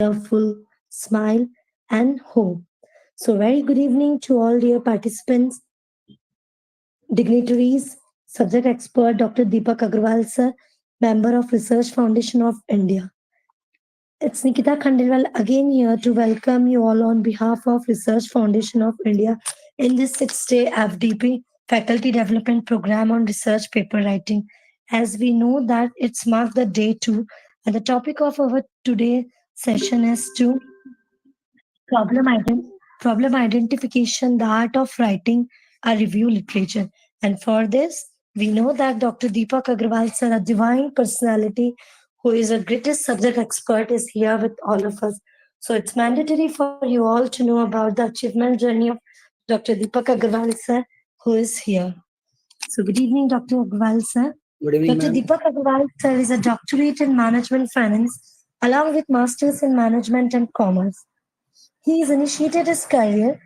cheerful smile and hope. So, very good evening to all dear participants, dignitaries, subject expert Dr. Deepak Agarwal sir, member of Research Foundation of India. It's Nikita Khandelwal again here to welcome you all on behalf of Research Foundation of India in this 6-day FDP Faculty Development Program on Research Paper Writing. As we know that it's marked the day 2, and the topic of our today session is to Problem, problem identification, the art of writing a review literature. And for this, we know that Dr. Deepak Agarwal, sir, a divine personality who is a greatest subject expert, is here with all of us. So it's mandatory for you all to know about the achievement journey of Dr. Deepak Agarwal, sir, who is here. So good evening, Dr. Agarwal, sir. Good evening, Dr. ma'am. Deepak Agarwal, sir, is a doctorate in management finance along with masters in management and commerce. He has initiated his career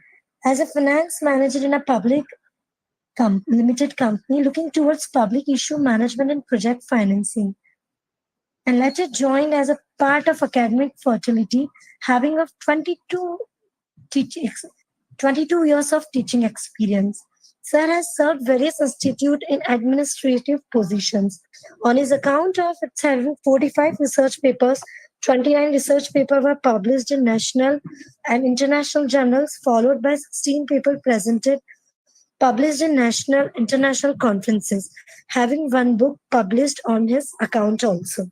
as a finance manager in a public limited company looking towards public issue management and project financing, and later joined as a part of academic fertility, having of teaching, 22 years of teaching experience. Sir has served various institutes in administrative positions. On his account of its having 45 research papers, 29 research papers were published in national and international journals, followed by 16 papers presented published in national international conferences, having one book published on his account also.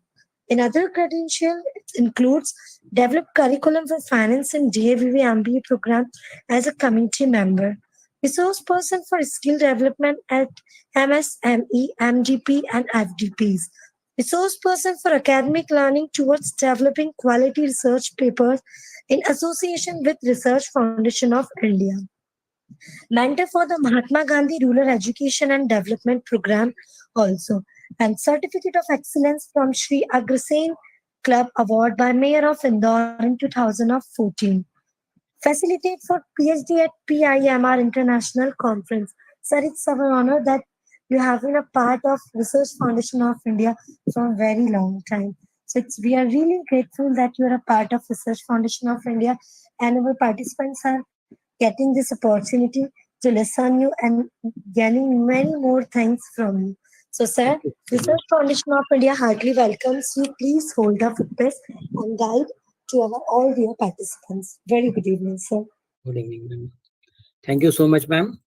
In other credential, it includes developed curriculum for finance and DAVV MBA program as a committee member, resource person for skill development at MSME, MDP, and FDPs, resource person for academic learning towards developing quality research papers in association with Research Foundation of India, mentor for the Mahatma Gandhi Rural Education and Development Program also, and Certificate of Excellence from Sri Agrasen Club Award by Mayor of Indore in 2014. Facilitate for PhD at PIMR International Conference. Sir, it's our honor that you have been a part of Research Foundation of India for a very long time. So we are really grateful that you are a part of Research Foundation of India, and our participants are getting this opportunity to listen you and gaining many more things from you. So, sir, Thank you so Research much. Foundation of India heartily welcomes you. Please hold the footprint and guide to our all dear participants. Very good evening, sir. Good evening, ma'am. Thank you so much, ma'am.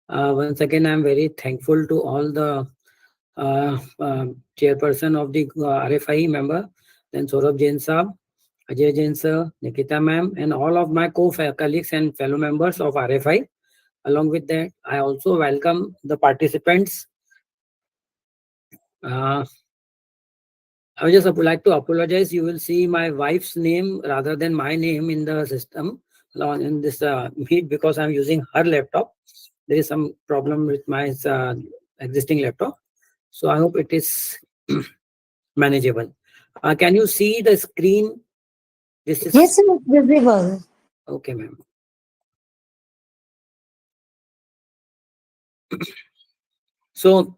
Once again, I'm very thankful to all the chairperson of the RFI member, then Saurabh Jain sir, Ajay Jain sir, Nikita ma'am, and all of my co-colleagues and fellow members of RFI. Along with that, I also welcome the participants. Uh, I would just like to apologize. You will see my wife's name rather than my name in the system in this meet because I'm using her laptop. There is some problem with my existing laptop. So I hope it is manageable. Can you see the screen? This Yes, is sir, it's visible. okay, ma'am. So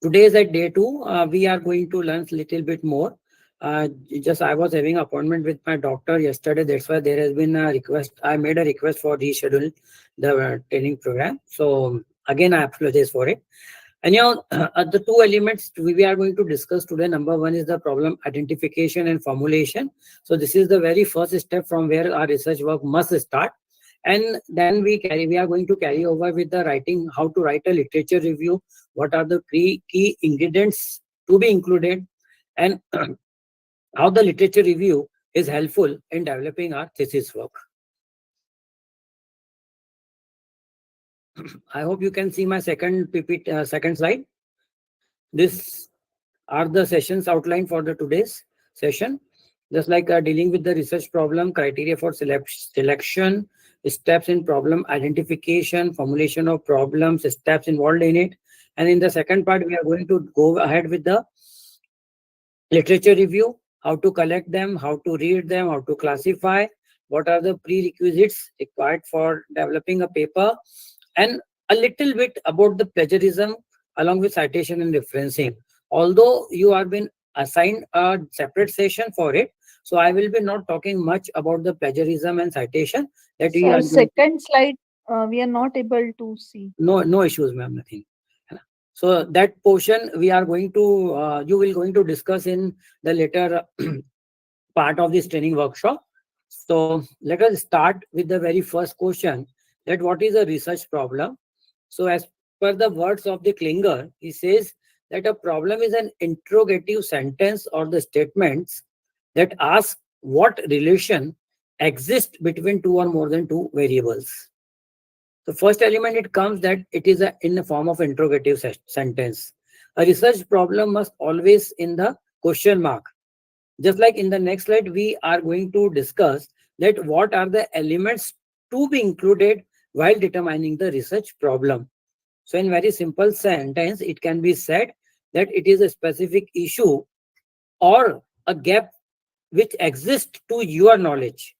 today is at day 2. We are going to learn a little bit more. Just I was having appointment with my doctor yesterday. That's why there has been a request. I made a request for reschedule the training program. So again, I apologize for it. And the two elements we are going to discuss today. Number one is the problem identification and formulation. So this is the very first step from where our research work must start. And then we are going to carry over with the writing, how to write a literature review, what are the key ingredients to be included, and how the literature review is helpful in developing our thesis work. I hope you can see my second PPT, second slide. This are the sessions outlined for the today's session. Just like dealing with the research problem, criteria for selection, steps in problem identification, formulation of problems, steps involved in it. And in the second part, we are going to go ahead with the literature review, how to collect them, how to read them, how to classify, what are the prerequisites required for developing a paper, and a little bit about the plagiarism along with citation and referencing. Although you have been assigned a separate session for it, So I will be not talking much about the plagiarism and citation that we Sir, are going to. second slide, we are not able to see. No issues, ma'am, nothing. है ना? So that portion we are going to you will going to discuss in the later part of this training workshop. So let us start with the very first question, that what is a research problem? So as per the words of the Klinger, he says that a problem is an interrogative sentence or the statements that ask what relation exists between two or more than two variables. The first element it comes that it is in the form of interrogative sentence. A research problem must always in the question mark. Just like in the next slide, we are going to discuss that what are the elements to be included while determining the research problem. So in very simple sentence, it can be said that it is a specific issue or a gap which exists to your knowledge,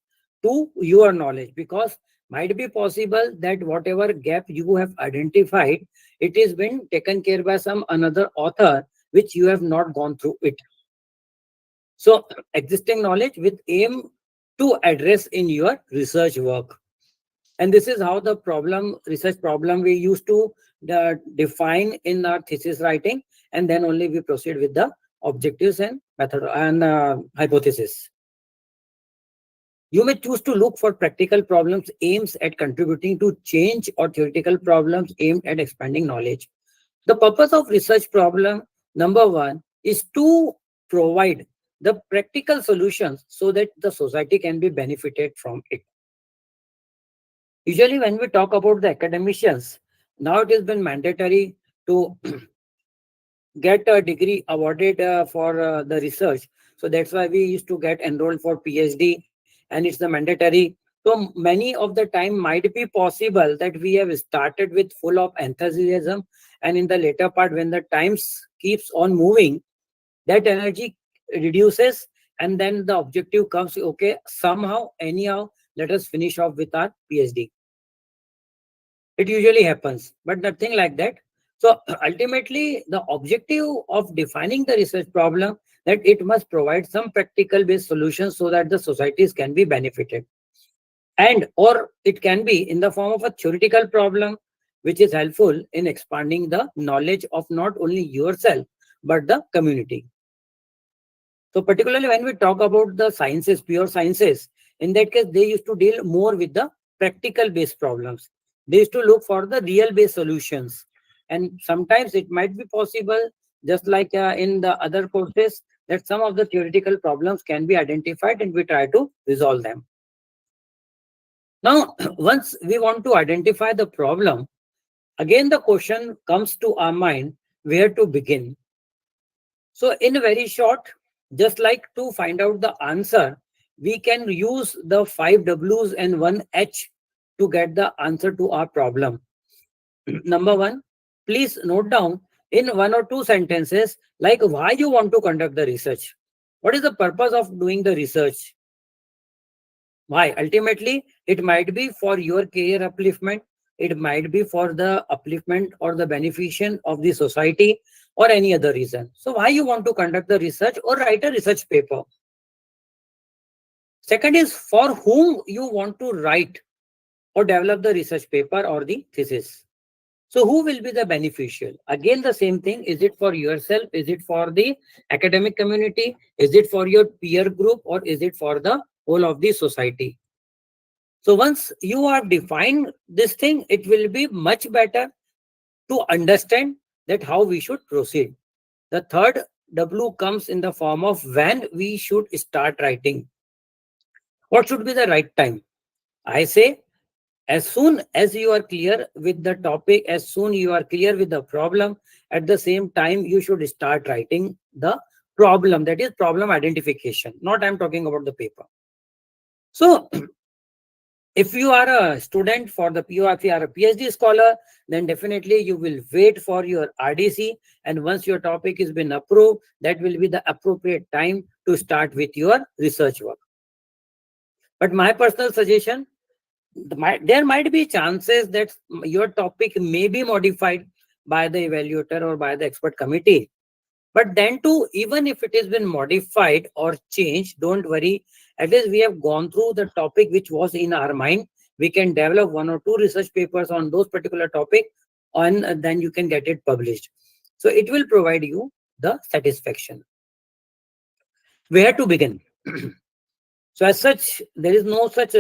because might be possible that whatever gap you have identified, it is been taken care by some another author which you have not gone through it. So existing knowledge with aim to address in your research work. And this is how the research problem we used to define in our thesis writing, and then only we proceed with the objectives and method and hypothesis. You may choose to look for practical problems aims at contributing to change or theoretical problems aimed at expanding knowledge. The purpose of research problem number one is to provide the practical solutions so that the society can be benefited from it. Usually when we talk about the academicians, now it has been mandatory to get a degree awarded for the research. So that's why we used to get enrolled for PhD, and it's the mandatory. So many of the time might be possible that we have started with full of enthusiasm, and in the later part when the times keeps on moving, that energy reduces, and then the objective comes, okay, somehow anyhow let us finish off with our PhD. It usually happens, but nothing like that. So ultimately, the objective of defining the research problem that it must provide some practical based solutions so that the societies can be benefited. And or it can be in the form of a theoretical problem which is helpful in expanding the knowledge of not only yourself but the community. So particularly when we talk about the sciences, pure sciences, in that case, they used to deal more with the practical based problems. They used to look for the real based solutions. And sometimes it might be possible, just like in the other courses, that some of the theoretical problems can be identified and we try to resolve them. Now, once we want to identify the problem, again the question comes to our mind where to begin. So in very short, just like to find out the answer, we can use the 5 W's and 1 H to get the answer to our problem. Number one, please note down in 1 or 2 sentences, like why you want to conduct the research. What is the purpose of doing the research? Why? Ultimately, it might be for your career upliftment. It might be for the upliftment or the beneficiation of the society or any other reason. So why you want to conduct the research or write a research paper? Second is for whom you want to write or develop the research paper or the thesis. So who will be the beneficial? Again, the same thing. Is it for yourself? Is it for the academic community? Is it for your peer group? Or is it for the whole of the society? So once you have defined this thing, it will be much better to understand that how we should proceed. The third W comes in the form of when we should start writing. What should be the right time? I say as soon as you are clear with the topic, as soon you are clear with the problem, at the same time you should start writing the problem. That is problem identification. Not I'm talking about the paper. So if you are a student for the PO, if you are a PhD scholar, then definitely you will wait for your RDC. And once your topic has been approved, that will be the appropriate time to start with your research work. But my personal suggestion, there might be chances that your topic may be modified by the evaluator or by the expert committee. But then too, even if it has been modified or changed, don't worry. At least we have gone through the topic which was in our mind. We can develop one or two research papers on those particular topic, and then you can get it published. So it will provide you the satisfaction. Where to begin? So as such, there is no such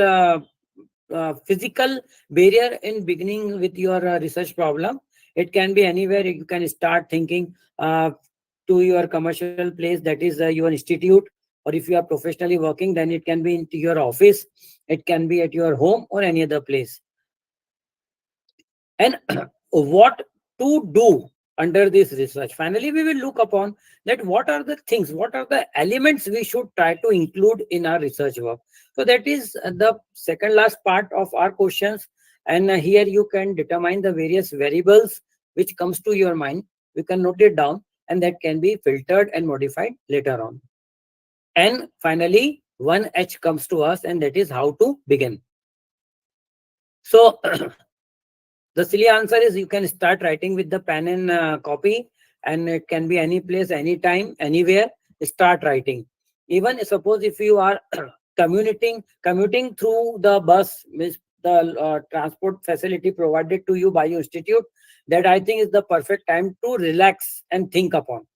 physical barrier in beginning with your research problem. It can be anywhere. You can start thinking to your commercial place, that is your institute, or if you are professionally working, then it can be into your office, it can be at your home or any other place. And what to do under this research? Finally, we will look upon that what are the things, what are the elements we should try to include in our research work. So that is the second last part of our questions. And here you can determine the various variables which comes to your mind. You can note it down, and that can be filtered and modified later on. And finally, one H comes to us, and that is how to begin. So the silly answer is you can start writing with the pen and copy, and it can be any place, anytime, anywhere. Start writing. Even suppose if you are commuting through the bus, means the transport facility provided to you by your institute, that I think is the perfect time to relax and think upon.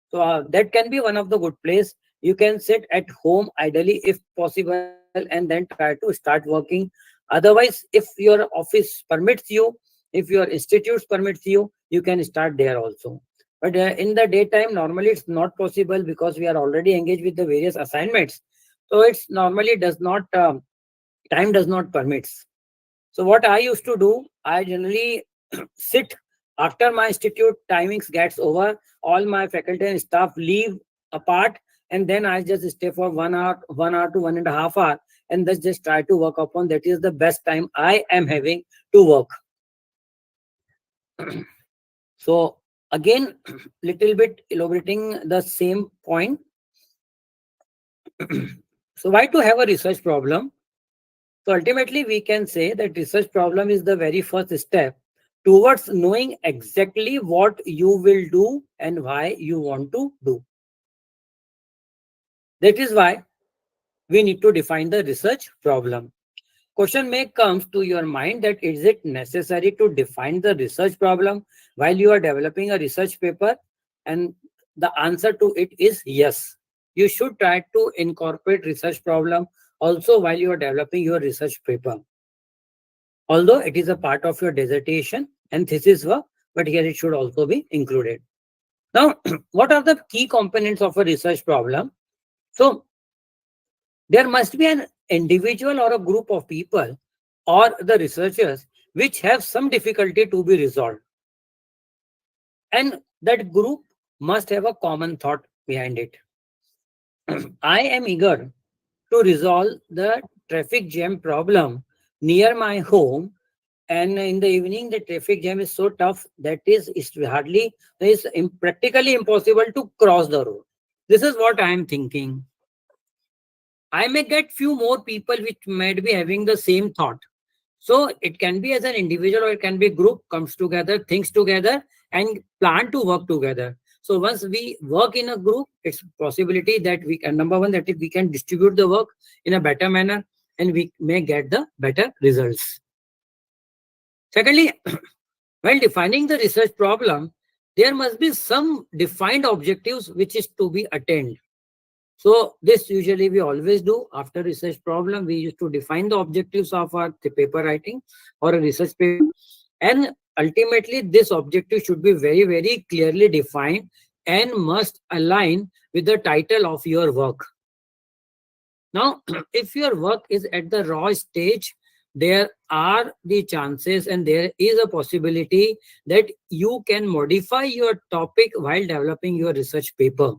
So that can be one of the good place. You can sit at home ideally if possible, and then try to start working. Otherwise, if your office permits you, if your institutes permits you, you can start there also. But in the daytime, normally it's not possible because we are already engaged with the various assignments. So it's normally does not time does not permits. So what I used to do, I generally sit after my institute timings gets over, all my faculty and staff leave apart, and then I just stay for 1 hour to 1.5 hours, and just try to work upon. That is the best time I am having to work. So again, little bit elaborating the same point. So why to have a research problem? So ultimately, we can say that research problem is the very first step towards knowing exactly what you will do and why you want to do. That is why we need to define the research problem. Question may come to your mind that is it necessary to define the research problem while you are developing a research paper? And the answer to it is yes. You should try to incorporate research problem also while you are developing your research paper. Although it is a part of your dissertation and thesis work, but here it should also be included. Now, what are the key components of a research problem? So, there must be an individual or a group of people or the researchers which have some difficulty to be resolved. And that group must have a common thought behind it. I am eager to resolve the traffic jam problem near my home, and in the evening the traffic jam is so tough that is hardly is practically impossible to cross the road. This is what I am thinking. I may get few more people which might be having the same thought. So it can be as an individual or it can be group comes together, thinks together, and plan to work together. So once we work in a group, it's possibility that we can, number one, that we can distribute the work in a better manner and we may get the better results. Secondly, while defining the research problem, there must be some defined objectives which is to be attained. So this usually we always do after research problem. We used to define the objectives of our paper writing or a research paper. And ultimately, this objective should be very, very clearly defined and must align with the title of your work. Now, if your work is at the raw stage, there are the chances and there is a possibility that you can modify your topic while developing your research paper.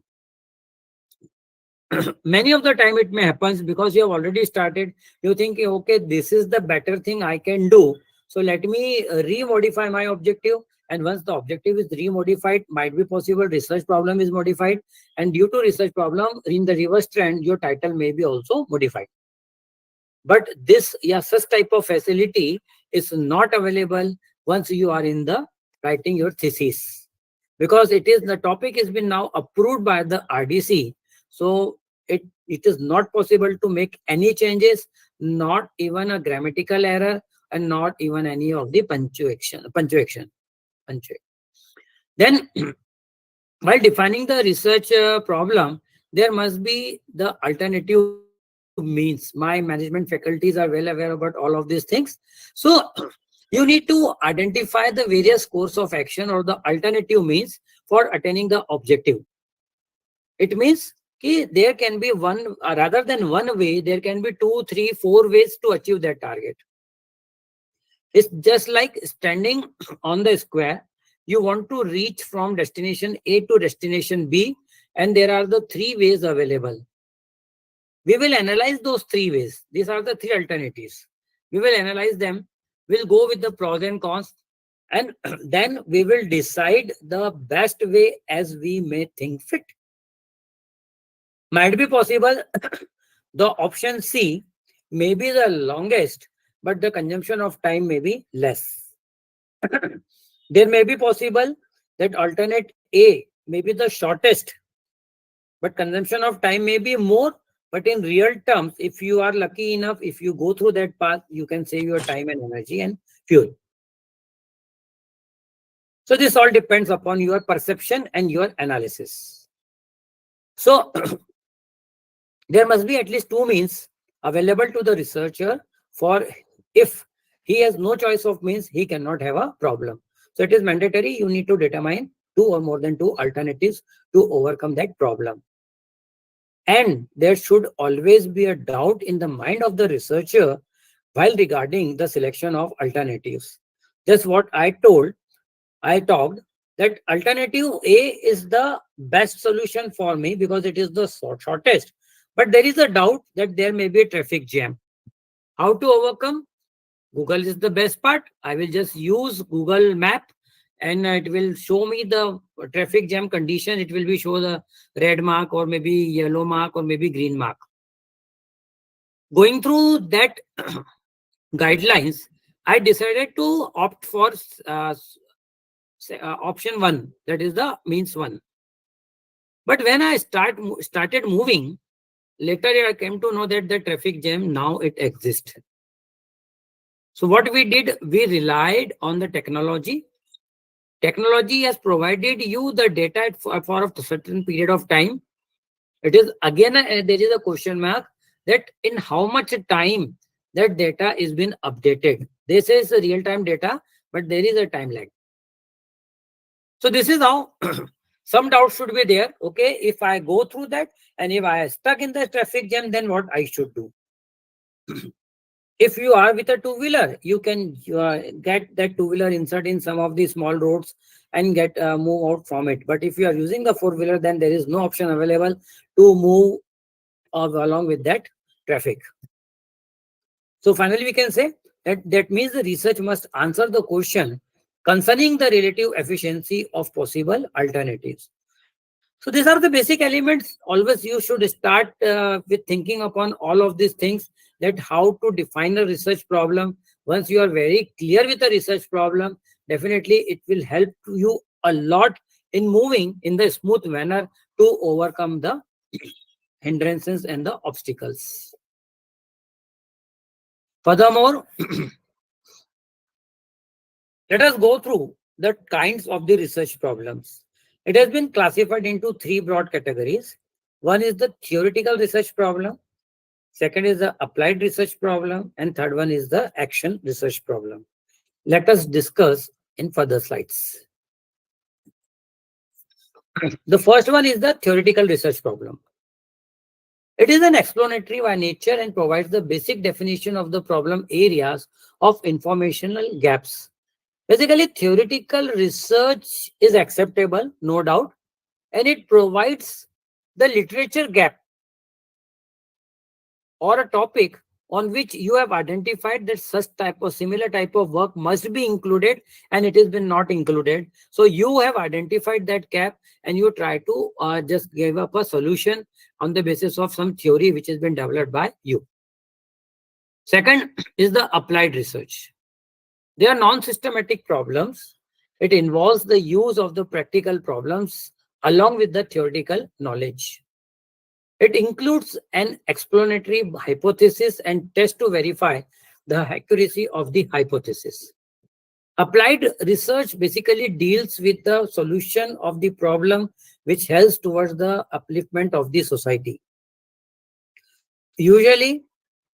Many of the time it may happen because you have already started, you think, okay, this is the better thing I can do. So let me remodify my objective. And once the objective is remodified, might be possible research problem is modified. And due to research problem, in the reverse trend, your title may be also modified. But this, such type of facility is not available once you are in the writing your thesis. because the topic has been now approved by the RDC. So it is not possible to make any changes, not even a grammatical error, and not even any of the punctuation. Then while defining the research problem, there must be the alternative means. My management faculties are well aware about all of these things. So you need to identify the various course of action or the alternative means for attaining the objective. It means there can be one, rather than one way, there can be two, three, four ways to achieve that target. It's just like standing on the square. You want to reach from destination A to destination B, and there are the three ways available. We will analyze those three ways. These are the three alternatives. We will analyze them. We'll go with the pros and cons, and then we will decide the best way as we may think fit. Might be possible the option C may be the longest, but the consumption of time may be less. There may be possible that alternate A may be the shortest, but consumption of time may be more. But in real terms, if you are lucky enough, if you go through that path, you can save your time and energy and fuel. So this all depends upon your perception and your analysis. So there must be at least two means available to the researcher, for if he has no choice of means, he cannot have a problem. So it is mandatory, you need to determine two or more than two alternatives to overcome that problem. And there should always be a doubt in the mind of the researcher while regarding the selection of alternatives. Just what I talked that alternative A is the best solution for me because it is the shortest. But there is a doubt that there may be a traffic jam. How to overcome? Google is the best part. I will just use Google Map and it will show me the traffic jam condition. It will be show the red mark or maybe yellow mark or maybe green mark. Going through that guidelines, I decided to opt for option 1, that is the means 1. But when I started moving, later I came to know that the traffic jam now it exists. So what we did, we relied on the technology. Technology has provided you the data for a certain period of time. It is again, there is a question mark that in how much time that data is been updated. This is real-time data, but there is a time lag. So this is how some doubt should be there. Okay, if I go through that and if I am stuck in the traffic jam, then what I should do? If you are with a two-wheeler, you can get that two-wheeler insert in some of the small roads and get move out from it. But if you are using the four-wheeler, then there is no option available to move along with that traffic. So finally, we can say that means the research must answer the question concerning the relative efficiency of possible alternatives. So these are the basic elements. Always you should start with thinking upon all of these things, that how to define a research problem. Once you are very clear with the research problem, definitely it will help you a lot in moving in the smooth manner to overcome the hindrances and the obstacles. Furthermore, let us go through the kinds of the research problems. It has been classified into three broad categories. One is the theoretical research problem. Second is the applied research problem. And third one is the action research problem. Let us discuss in further slides. The first one is the theoretical research problem. It is an explanatory by nature and provides the basic definition of the problem areas of informational gaps. Basically, theoretical research is acceptable, no doubt, and it provides the literature gap or a topic on which you have identified that such type of similar type of work must be included and it has been not included. So you have identified that gap and you try to just give up a solution on the basis of some theory which has been developed by you. Second is the applied research. They are non-systematic problems It involves the use of the practical problems along with the theoretical knowledge. It includes an explanatory hypothesis and test to verify the accuracy of the hypothesis. Applied research basically deals with the solution of the problem which helps towards the upliftment of the society. Usually,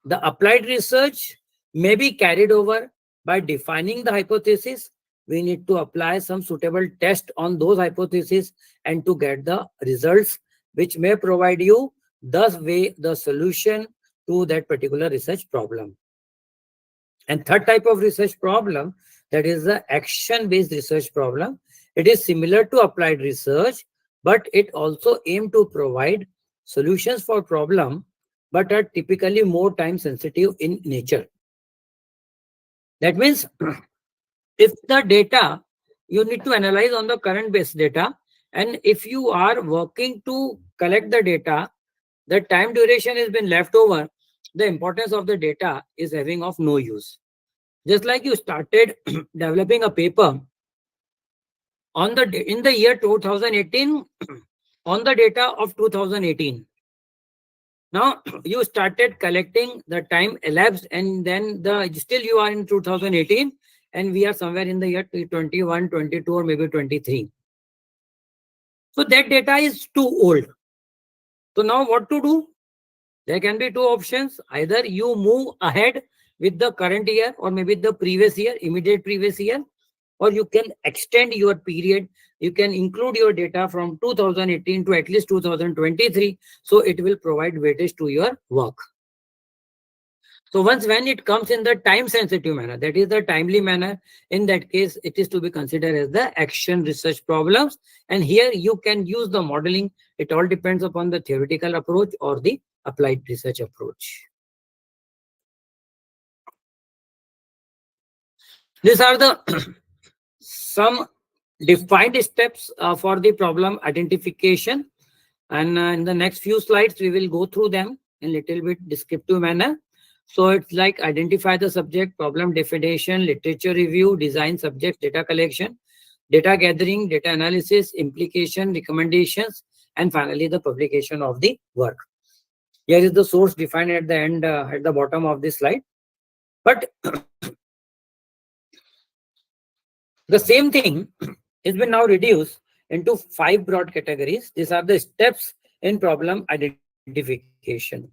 the applied research may be carried over by defining the hypothesis. We need to apply some suitable test on those hypotheses and to get the results which may provide you the solution to that particular research problem. And third type of research problem, that is the action-based research problem. It is similar to applied research, but it also aims to provide solutions for problem, but are typically more time sensitive in nature. That means if the data you need to analyze on the current based data, and if you are working to collect the data, the time duration has been left over, the importance of the data is having of no use. Just like you started developing a paper in the year 2018 on the data of 2018. Now you started collecting, the time elapsed, and then still you are in 2018, and we are somewhere in the year 21, 22, or maybe 23. So that data is too old. So now what to do? There can be two options. Either you move ahead with the current year or maybe the previous year, immediate previous year, or you can extend your period. You can include your data from 2018 to at least 2023. So it will provide weightage to your work. So when it comes in the time sensitive manner, that is the timely manner, in that case, it is to be considered as the action research problems. And here you can use the modeling. It all depends upon the theoretical approach or the applied research approach. These are the some defined steps for the problem identification. And in the next few slides, we will go through them in a little bit descriptive manner. So it's like identify the subject, problem definition, literature review, design subject, data collection, data gathering, data analysis, implication, recommendations, and finally the publication of the work. Here is the source defined at the end, at the bottom of this slide. But the same thing has been now reduced into 5 broad categories. These are the steps in problem identification.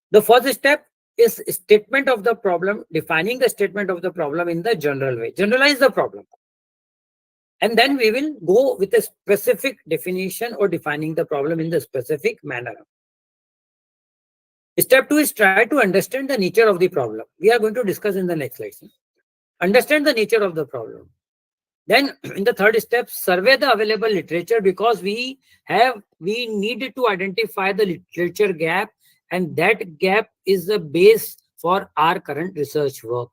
The first step is statement of the problem, defining the statement of the problem in the general way. Generalize the problem. And then we will go with a specific definition or defining the problem in the specific manner. Step 2 is try to understand the nature of the problem. We are going to discuss in the next lesson. Understand the nature of the problem. Then in the third step, survey the available literature, because we needed to identify the literature gap, and that gap is the base for our current research work.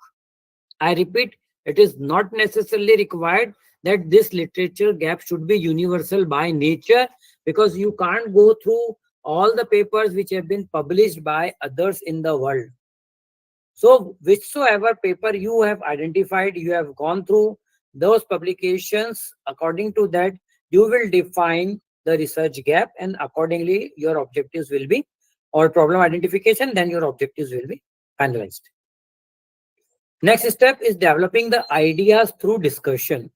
I repeat, it is not necessarily required that this literature gap should be universal by nature, because you can't go through all the papers which have been published by others in the world. So whichsoever paper you have identified, you have gone through those publications, according to that, you will define the research gap, and accordingly your objectives will be, or problem identification, then your objectives will be finalized. Next step is developing the ideas through discussion.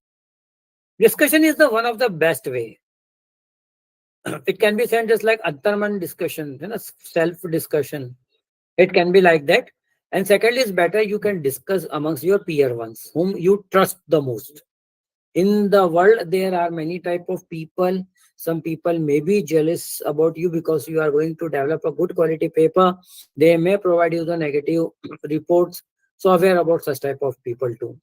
Discussion is the one of the best way. It can be said just like Antarman discussion, self-discussion. It can be like that. And second is better you can discuss amongst your peer ones, whom you trust the most. In the world, there are many type of people. Some people may be jealous about you because you are going to develop a good quality paper. They may provide you the negative reports. So aware about such type of people too.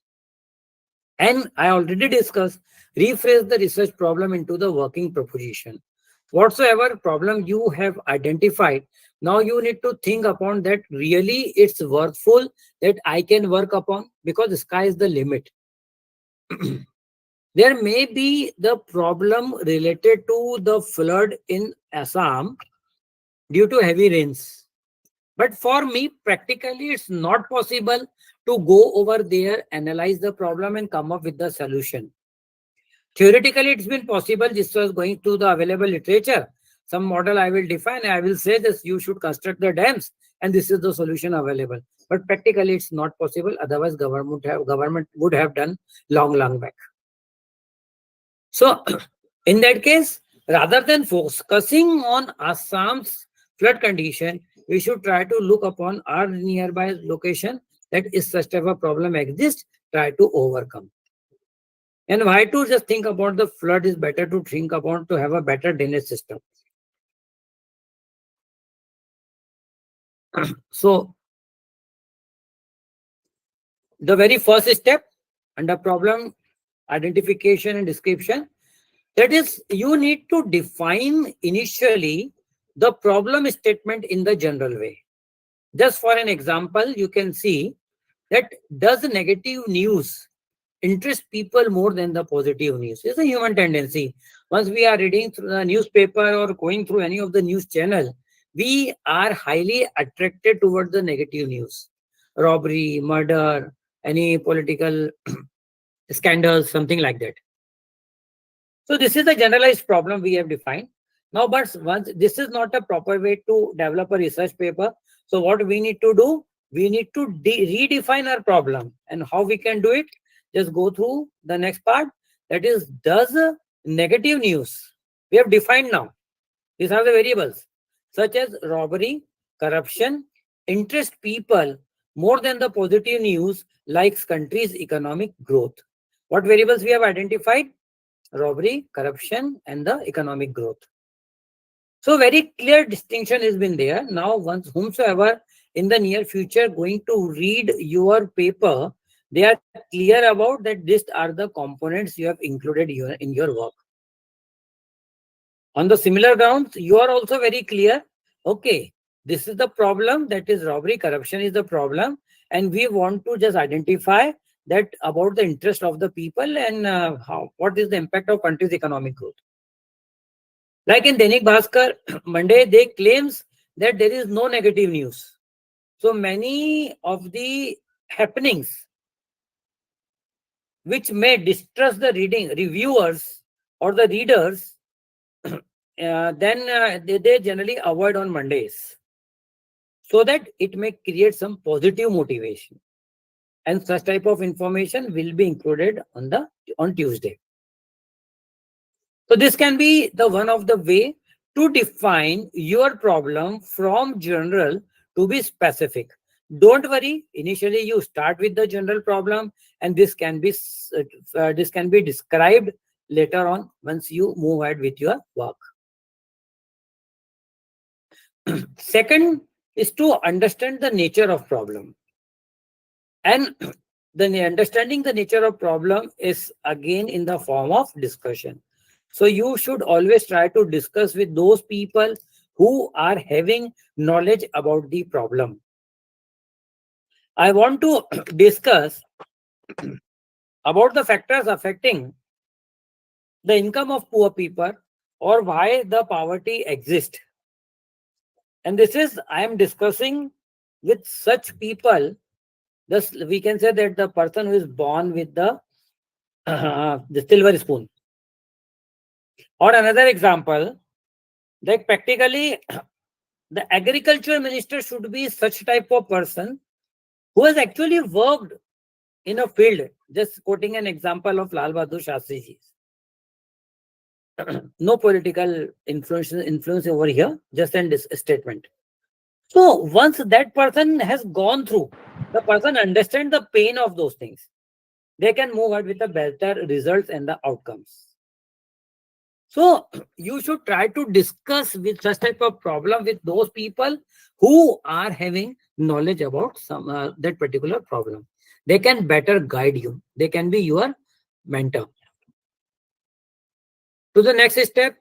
And I already discussed, rephrase the research problem into the working proposition. Whatsoever problem you have identified, now you need to think upon that really it's worthful that I can work upon, because the sky is the limit. There may be the problem related to the flood in Assam due to heavy rains. But for me, practically, it's not possible to go over there, analyze the problem and come up with the solution. Theoretically, it's been possible. This was going to the available literature. Some model I will define. I will say this, you should construct the dams and this is the solution available. But practically, it's not possible. Otherwise, government would have done long back. So in that case, rather than focusing on Assam's flood condition, we should try to look upon our nearby location that is such type of problem exists, try to overcome. And why to just think about the flood is better to think about to have a better drainage system. So the very first step under problem identification and description, that is, you need to define initially the problem statement in the general way. Just for an example, you can see that does negative news interest people more than the positive news? It's a human tendency. Once we are reading through the newspaper or going through any of the news channel, we are highly attracted towards the negative news. Robbery, murder, any political scandals, something like that. So this is the generalized problem we have defined. Now, but once this is not a proper way to develop a research paper. So what we need to do, we need to redefine our problem. And how we can do it? Just go through the next part. That is, does negative news, we have defined now. These are the variables such as robbery, corruption, interest people more than the positive news like country's economic growth. What variables we have identified? Robbery, corruption, and the economic growth. So very clear distinction has been there. Now, once whomsoever in the near future going to read your paper, they are clear about that these are the components you have included in your work. On the similar grounds, you are also very clear. Okay, this is the problem, that is robbery, corruption is the problem, and we want to just identify that about the interest of the people and what is the impact of country's economic growth. Like in Dainik Bhaskar, Monday, they claims that there is no negative news. So many of the happenings which may distress the reviewers or the readers, then they generally avoid on Mondays, so that it may create some positive motivation. And such type of information will be included on Tuesday. So this can be the one of the way to define your problem from general to be specific. Don't worry, initially you start with the general problem, and this can be described later on once you move ahead with your work. Second is to understand the nature of problem. And understanding the nature of problem is again in the form of discussion. So you should always try to discuss with those people who are having knowledge about the problem. I want to discuss about the factors affecting the income of poor people or why the poverty exists. And this is, I am discussing with such people. Thus, we can say that the person who is born with the silver spoon. Or another example, like practically the agriculture minister should be such type of person who has actually worked in a field. Just quoting an example of Lal Bahadur Shastri ji. No political influence over here, just a statement. So once that person has gone through, the person understands the pain of those things, they can move ahead with the better results and the outcomes. So you should try to discuss with such type of problem with those people who are having knowledge about some that particular problem. They can better guide you. They can be your mentor. To the next step,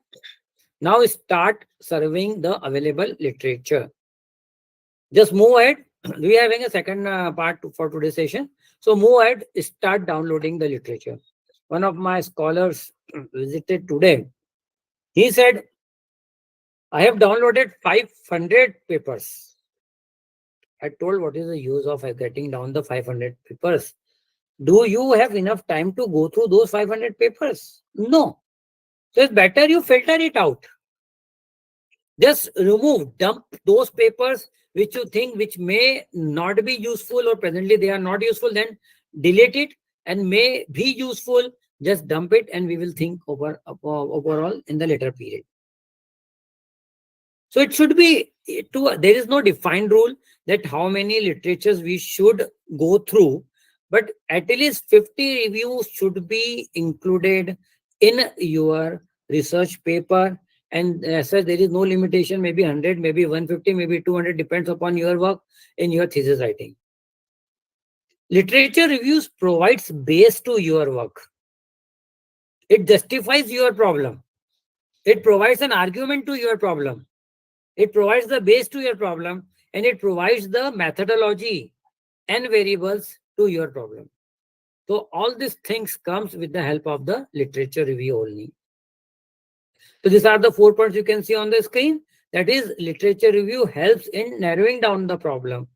now start surveying the available literature. Just move ahead. We are having a second part for today's session. So move ahead, start downloading the literature. One of my scholars visited today. He said, I have downloaded 500 papers. I told, what is the use of getting down the 500 papers? Do you have enough time to go through those 500 papers? No. So it's better you filter it out. Just remove, dump those papers which you think which may not be useful or presently they are not useful, then delete it, and may be useful, just dump it, and we will think overall in the later period. So it should be there is no defined rule that how many literatures we should go through, but at least 50 reviews should be included in your research paper. And as such, there is no limitation, maybe 100, maybe 150, maybe 200, depends upon your work in your thesis writing. Literature reviews provides base to your work. It justifies your problem. It provides an argument to your problem. It provides the base to your problem, and it provides the methodology and variables to your problem. So all these things comes with the help of the literature review only. So these are the 4 points you can see on the screen. That is, literature review helps in narrowing down the problem.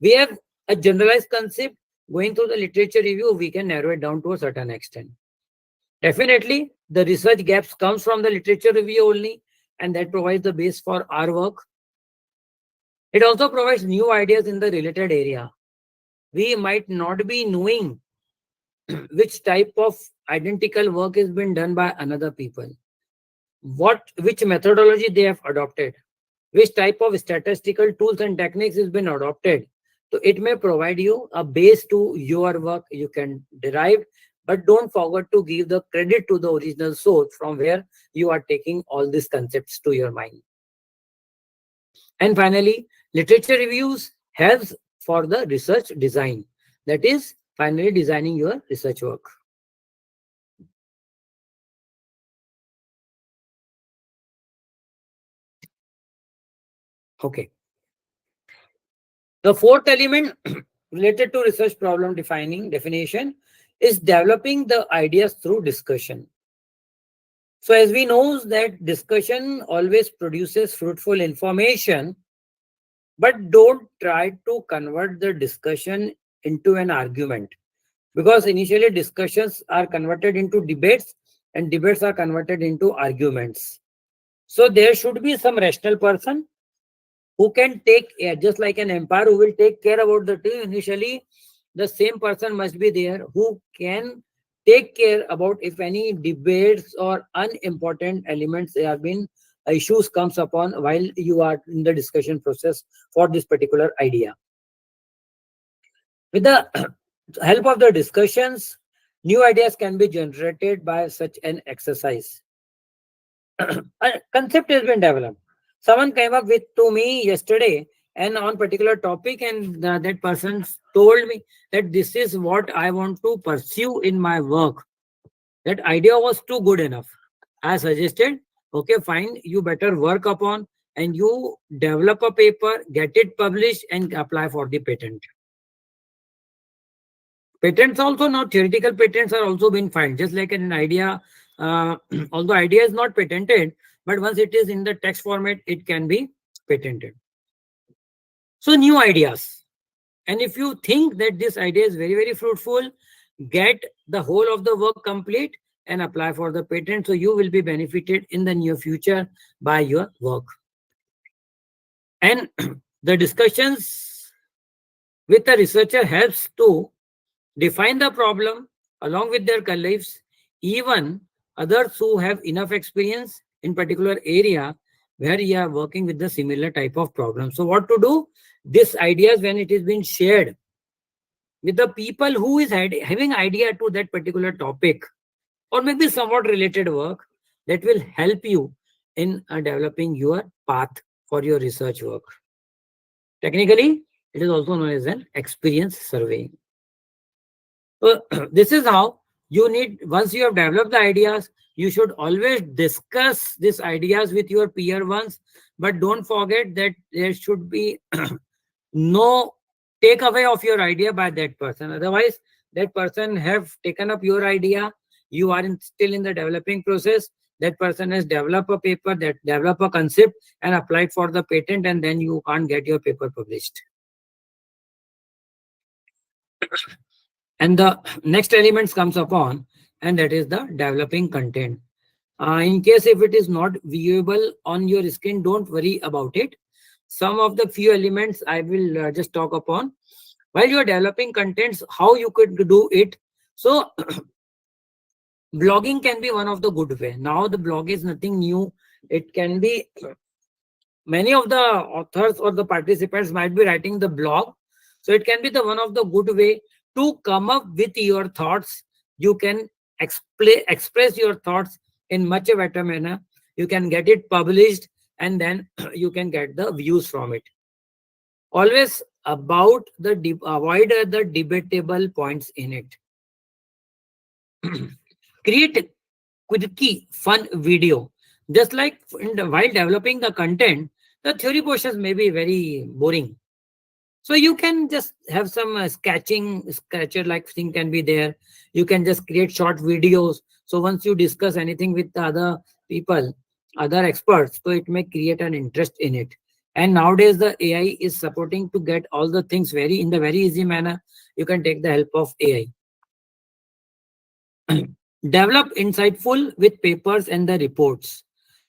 We have a generalized concept. Going through the literature review, we can narrow it down to a certain extent. Definitely, the research gaps comes from the literature review only, and that provides the base for our work. It also provides new ideas in the related area. We might not be knowing which type of identical work is being done by another people, which methodology they have adopted, which type of statistical tools and techniques has been adopted. So it may provide you a base to your work you can derive, but don't forget to give the credit to the original source from where you are taking all these concepts to your mind. And finally, literature reviews helps for the research design. That is, finally designing your research work. Okay. The fourth element related to research problem definition is developing the ideas through discussion. So as we know that discussion always produces fruitful information, but don't try to convert the discussion into an argument, because initially discussions are converted into debates and debates are converted into arguments. So there should be some rational person who can take, just like an empire who will take care about the team. Initially the same person must be there who can take care about if any debates or unimportant elements have been issues comes upon while you are in the discussion process for this particular idea. With the help of the discussions, new ideas can be generated by such an exercise. A concept has been developed. Someone came up with to me yesterday and on particular topic, and that person told me that this is what I want to pursue in my work. That idea was too good enough. I suggested, okay, fine, you better work upon and you develop a paper, get it published, and apply for the patent. Patents also now, theoretical patents are also being filed, just like an idea, although idea is not patented, but once it is in the text format, it can be patented. So new ideas. And if you think that this idea is very, very fruitful, get the whole of the work complete and apply for the patent. So you will be benefited in the near future by your work. And the discussions with the researcher helps to define the problem along with their colleagues, even others who have enough experience in particular area where you are working with the similar type of problem. So what to do? These ideas, when it is being shared with the people who is having idea to that particular topic or maybe somewhat related work, that will help you in developing your path for your research work. Technically, it is also known as an experience surveying. So this is how you need, once you have developed the ideas, you should always discuss these ideas with your peer ones, but don't forget that there should be no takeaway of your idea by that person. Otherwise, that person have taken up your idea, you are still in the developing process, that person has developed a paper, that develop a concept and applied for the patent, and then you can't get your paper published. And the next elements comes upon, and that is the developing content. In case if it is not viewable on your screen, don't worry about it. Some of the few elements I will just talk upon. While you are developing contents, how you could do it. So blogging can be one of the good way. Now the blog is nothing new. It can be, many of the authors or the participants might be writing the blog. So it can be the one of the good way to come up with your thoughts. You can express your thoughts in much a better manner. You can get it published, and then you can get the views from it. Always about the avoid the debatable points in it. Create quirky, fun video. Just like while developing the content, the theory portions may be very boring. So you can just have some scratcher like thing can be there. You can just create short videos. So once you discuss anything with the other people, other experts, so it may create an interest in it. And nowadays the AI is supporting to get all the things very in the very easy manner. You can take the help of AI. Develop insightful with papers and the reports.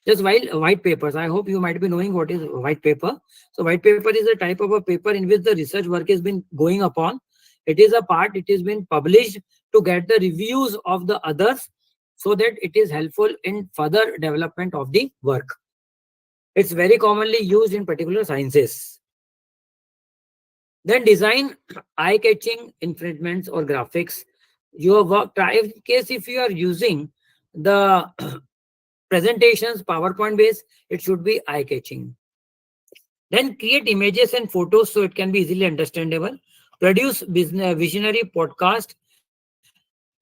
Just while white papers, I hope you might be knowing what is white paper. So white paper is a type of a paper in which the research work has been going upon. It is a part, it has been published to get the reviews of the others so that it is helpful in further development of the work. It's very commonly used in particular sciences. Then design eye-catching infringements or graphics. Your work, try in case if you are using the presentations PowerPoint based, it should be eye-catching. Then create images and photos so it can be easily understandable. Produce business visionary podcast.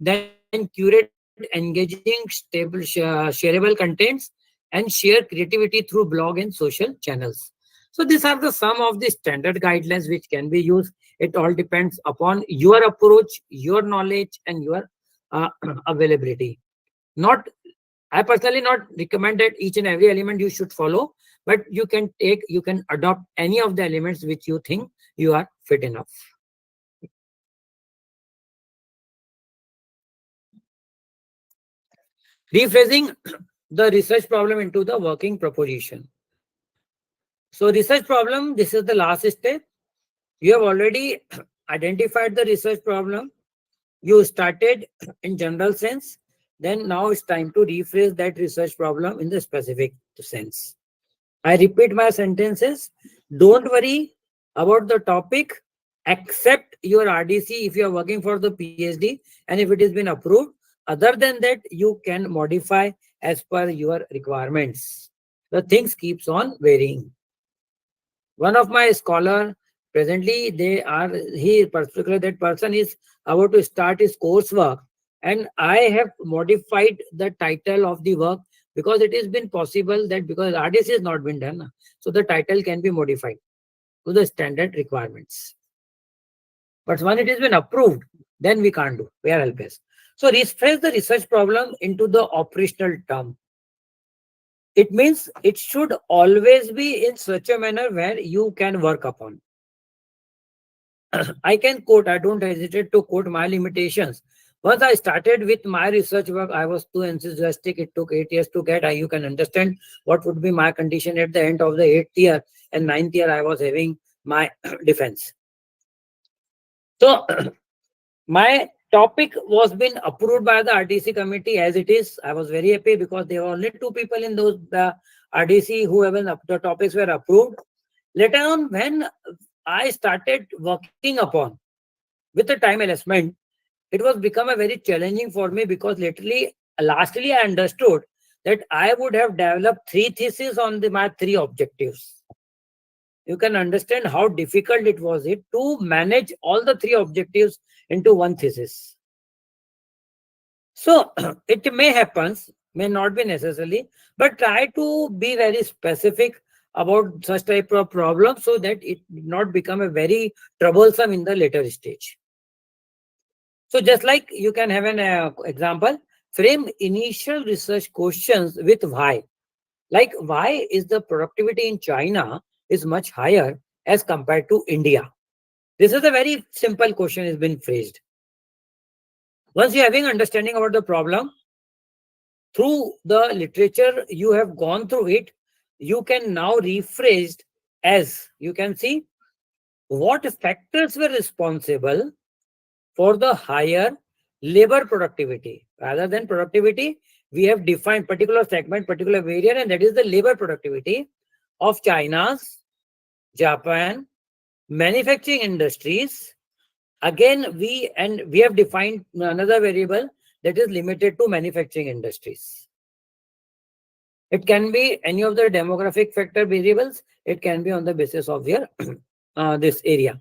Then curate engaging, stable, shareable contents, and share creativity through blog and social channels. So these are the some of the standard guidelines which can be used. It all depends upon your approach, your knowledge, and your uh, availability. Not, I personally not recommend that each and every element you should follow, but you can adopt any of the elements which you think you are fit enough. Rephrasing the research problem into the working proposition. So research problem, this is the last step. You have already identified the research problem. You started in general sense. Then now it's time to rephrase that research problem in the specific sense. I repeat my sentences. Don't worry about the topic. Accept your RDC if you are working for the PhD and if it has been approved. Other than that, you can modify as per your requirements. The things keeps on varying. One of my scholar presently he particularly that person is about to start his coursework, and I have modified the title of the work because it has been possible that because RDC has not been done, so the title can be modified to the standard requirements. But when it has been approved, then we can't do. We are helpless. So rephrase the research problem into the operational term. It means it should always be in such a manner where you can work upon. I can quote, I don't hesitate to quote my limitations. Once I started with my research work, I was too enthusiastic. It took 8 years to get. You can understand what would be my condition at the end of the 8th year and 9th year. I was having my defense. So my topic was been approved by the RTC committee as it is. I was very happy because there were only 2 people in those RDC who have been the topics were approved. Later on, when I started working upon with the time assessment, it was become a very challenging for me because lastly, I understood that I would have developed 3 theses on my 3 objectives. You can understand how difficult it was to manage all the 3 objectives into one thesis. So it may happen, may not be necessarily, but try to be very specific about such type of problem so that it not become a very troublesome in the later stage. So just like you can have an example, frame initial research questions with why. Like why is the productivity in China is much higher as compared to India? This is a very simple question has been phrased. Once you're having understanding about the problem, through the literature you have gone through it, you can now rephrase as, you can see what factors were responsible for the higher labor productivity. Rather than productivity, we have defined particular segment, particular variant, and that is the labor productivity of China's, Japan, manufacturing industries. Again, we have defined another variable that is limited to manufacturing industries. It can be any of the demographic factor variables. It can be on the basis of your this area.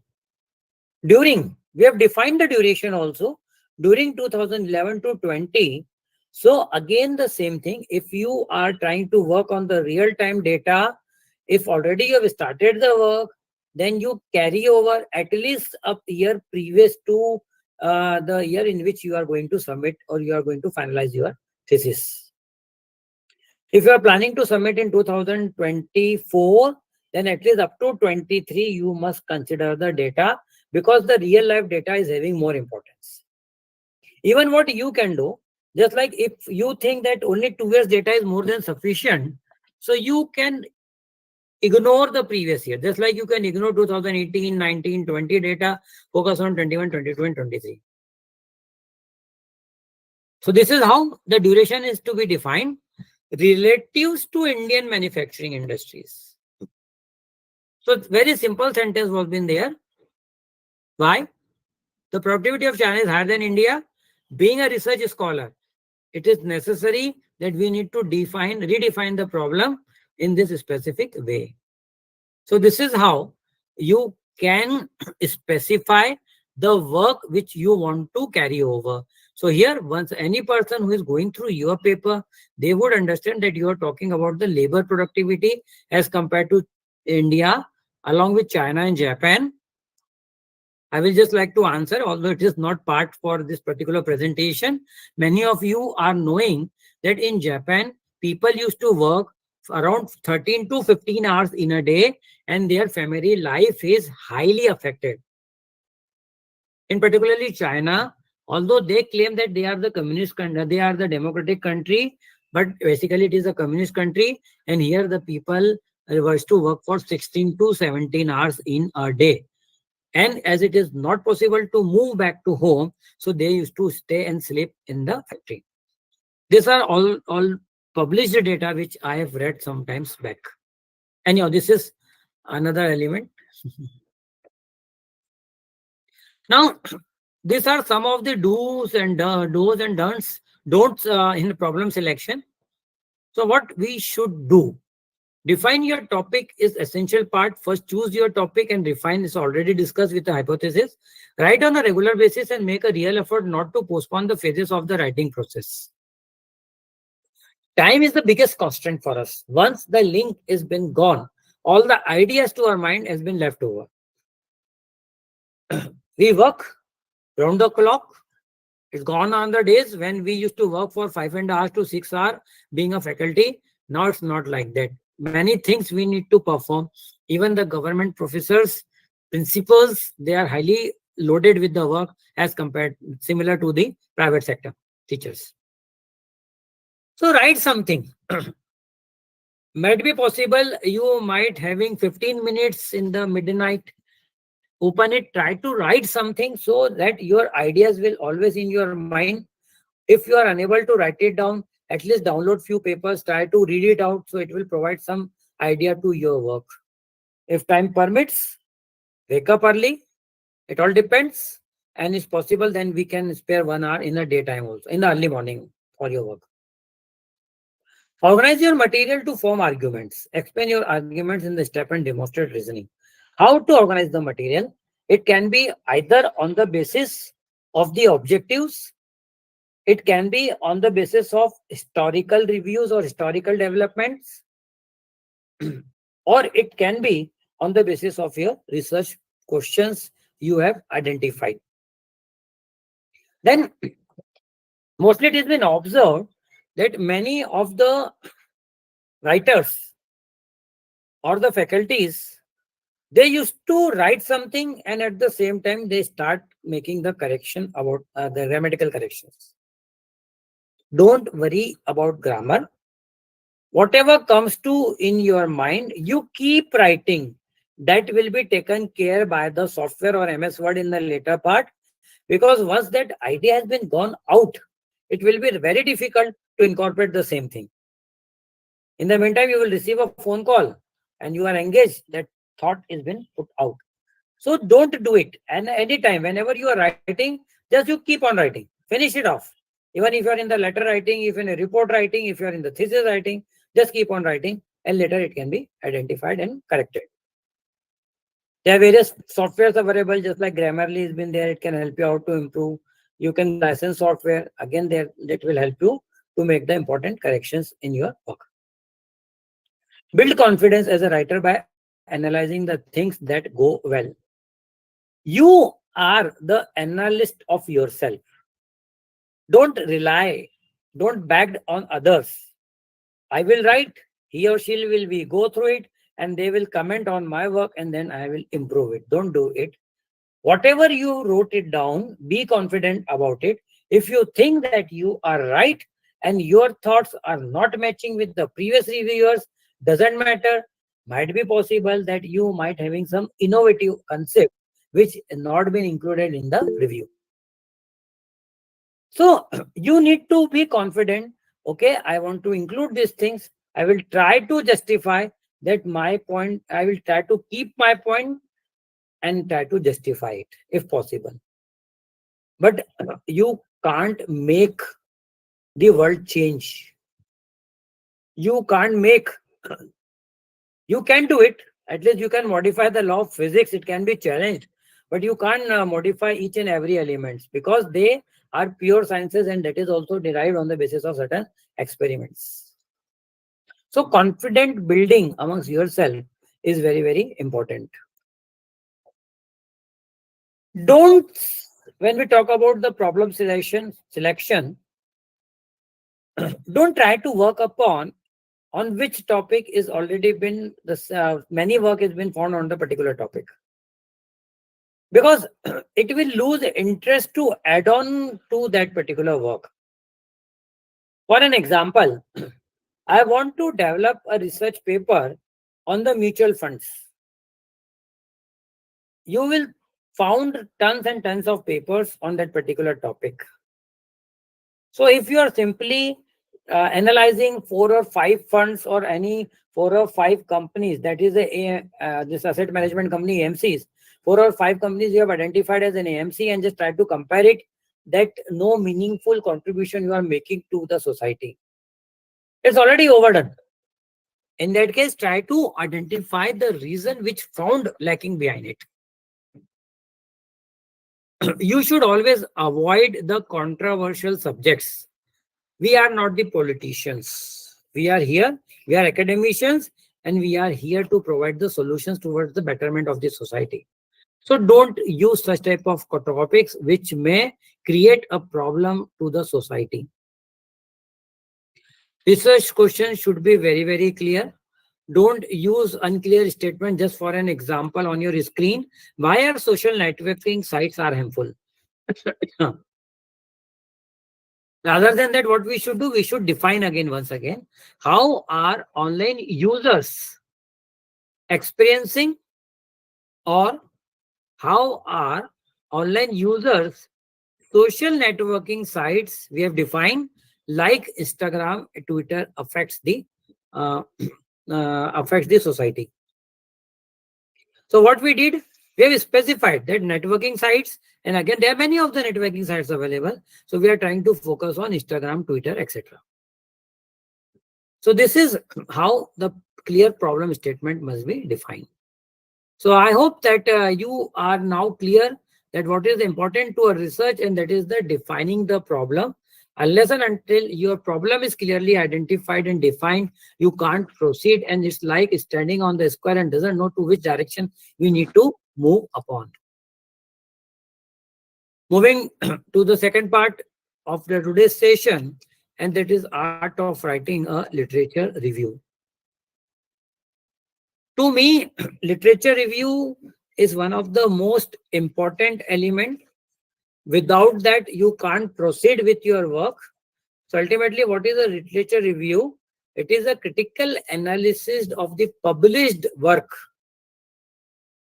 We have defined the duration also during 2011 to 20. So again, the same thing. If you are trying to work on the real time data, if already you have started the work, then you carry over at least a year previous to the year in which you are going to submit or you are going to finalize your thesis. If you are planning to submit in 2024, then at least up to 23, you must consider the data, because the real life data is having more importance. Even what you can do, just like if you think that only 2 years data is more than sufficient, so you can ignore the previous year. Just like you can ignore 2018, 19, 20 data, focus on 21, 22, and 23. So this is how the duration is to be defined. Relatives to Indian manufacturing industries. So very simple sentence was been there. Why? The productivity of China is higher than India. Being a research scholar, it is necessary that we need to redefine the problem in this specific way. So this is how you can specify the work which you want to carry over. So here, once any person who is going through your paper, they would understand that you are talking about the labor productivity as compared to India, along with China and Japan. I will just like to answer, although it is not part for this particular presentation. Many of you are knowing that in Japan, people used to work around 13 to 15 hours in a day, and their family life is highly affected. In particularly China, although they claim that they are the communist country, they are the democratic country, but basically it is a communist country, and here the people was to work for 16 to 17 hours in a day. And as it is not possible to move back to home, so they used to stay and sleep in the factory. These are all published data which I have read sometimes back. Anyhow, this is another element. Now, these are some of the do's and don'ts in problem selection. So what we should do? Define your topic is essential part. First, choose your topic and refine. Is already discussed with the hypothesis. Write on a regular basis and make a real effort not to postpone the phases of the writing process. Time is the biggest constraint for us. Once the link has been gone, all the ideas to our mind has been left over. We work round the clock. It's gone on the days when we used to work for 5.5 hours to 6 hours being a faculty. Now it's not like that. Many things we need to perform. Even the government professors, principals, they are highly loaded with the work as compared, similar to the private sector teachers. So write something. Might be possible you might having 15 minutes in the midnight. Open it, try to write something so that your ideas will always in your mind. If you are unable to write it down, at least download few papers, try to read it out, so it will provide some idea to your work. If time permits, wake up early. It all depends. And it's possible, then we can spare 1 hour in the daytime also, in the early morning for your work. Organize your material to form arguments. Explain your arguments in the step and demonstrate reasoning. How to organize the material? It can be either on the basis of the objectives. It can be on the basis of historical reviews or historical developments. Or it can be on the basis of your research questions you have identified. Then, mostly it has been observed that many of the writers or the faculties, They used to write something and at the same time they start making the correction about the grammatical corrections. Don't worry about grammar. Whatever comes to in your mind, you keep writing. That will be taken care by the software or MS Word in the later part, because once that idea has been gone out, it will be very difficult to incorporate the same thing. In the meantime, you will receive a phone call and you are engaged. That thought is been put out. So don't do it. And anytime, whenever you are writing, just you keep on writing. Finish it off. Even if you are in the letter writing, if in a report writing, if you are in the thesis writing, just keep on writing and later it can be identified and corrected. There are various softwares available, just like Grammarly has been there. It can help you out to improve. You can go license software. Again, there that will help you to make the important corrections in your work. Build confidence as a writer by analyzing the things that go well. You are the analyst of yourself. Don't rely, don't bag on others. I will write, he or she will be go through it and they will comment on my work and then I will improve it. Don't do it. Whatever you wrote it down, be confident about it. If you think that you are right and your thoughts are not matching with the previous reviewers, doesn't matter. Might be possible that you might having some innovative concept which not been included in the review. So you need to be confident. Okay, I want to include these things. I will try to justify that my point. I will try to keep my point and try to justify it if possible. But you can't make the world change. You can't make, you can do it. At least you can modify the law of physics. It can be challenged. But you can't modify each and every elements because they are pure sciences and that is also derived on the basis of certain experiments. So confident building amongst yourself is very, very important. Don't, when we talk about the problem selection, don't try to work upon on which topic is already been many work has been found on the particular topic, because it will lose interest to add on to that particular work. For an example, I want to develop a research paper on the mutual funds. You will found tons and tons of papers on that particular topic. So if you are simply analyzing 4 or 5 funds or any 4 or 5 companies, that is this asset management company AMCs, 4 or 5 companies you have identified as an AMC and just try to compare it, that no meaningful contribution you are making to the society. It's already overdone. In that case, try to identify the reason which found lacking behind it. You should always avoid the controversial subjects. We are not the politicians. We are here, we are academicians, and we are here to provide the solutions towards the betterment of the society. So don't use such type of topics which may create a problem to the society. Research questions should be very, very clear. Don't use unclear statement. Just for an example on your screen, why are social networking sites are harmful? Rather than that, what we should do, we should define again once again, how are online users experiencing, or how are online users social networking sites we have defined like Instagram, Twitter affects the uh, affects the society. So what we did, we have specified that networking sites, and again there are many of the networking sites available. So we are trying to focus on Instagram, Twitter, etc. So this is how the clear problem statement must be defined. So I hope that you are now clear that what is important to a research, and that is the defining the problem. Unless and until your problem is clearly identified and defined, you can't proceed, and it's like standing on the square and doesn't know to which direction we need to move upon. Moving to the second part of the today's session, and that is art of writing a literature review. To me, literature review is one of the most important element. Without that, you can't proceed with your work. So ultimately, what is a literature review? It is a critical analysis of the published work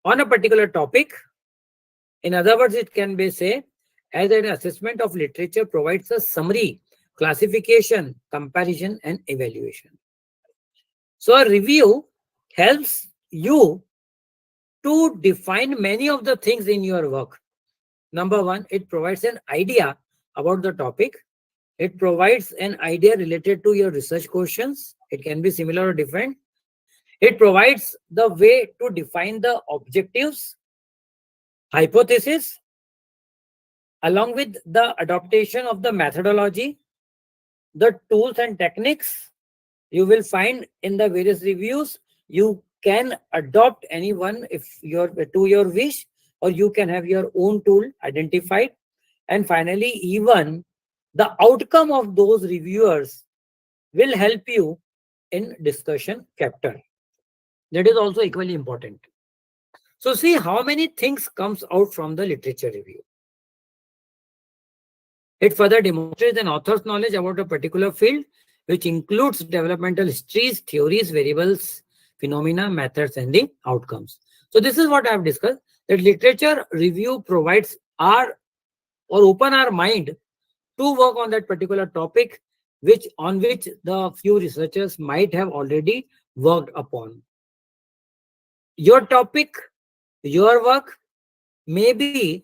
on a particular topic. In other words, it can be say as an assessment of literature provides a summary, classification, comparison, and evaluation. So a review helps you to define many of the things in your work. Number one, it provides an idea about the topic. It provides an idea related to your research questions. It can be similar or different. It provides the way to define the objectives, hypothesis, along with the adaptation of the methodology, the tools and techniques you will find in the various reviews. You can adopt any one if your to your wish, or you can have your own tool identified. And finally, even the outcome of those reviewers will help you in discussion chapter. That is also equally important. So see how many things comes out from the literature review. It further demonstrates an author's knowledge about a particular field, which includes developmental histories, theories, variables, phenomena, methods, and the outcomes. So this is what I have discussed, that literature review provides our or open our mind to work on that particular topic, which on which the few researchers might have already worked upon. Your topic, your work may be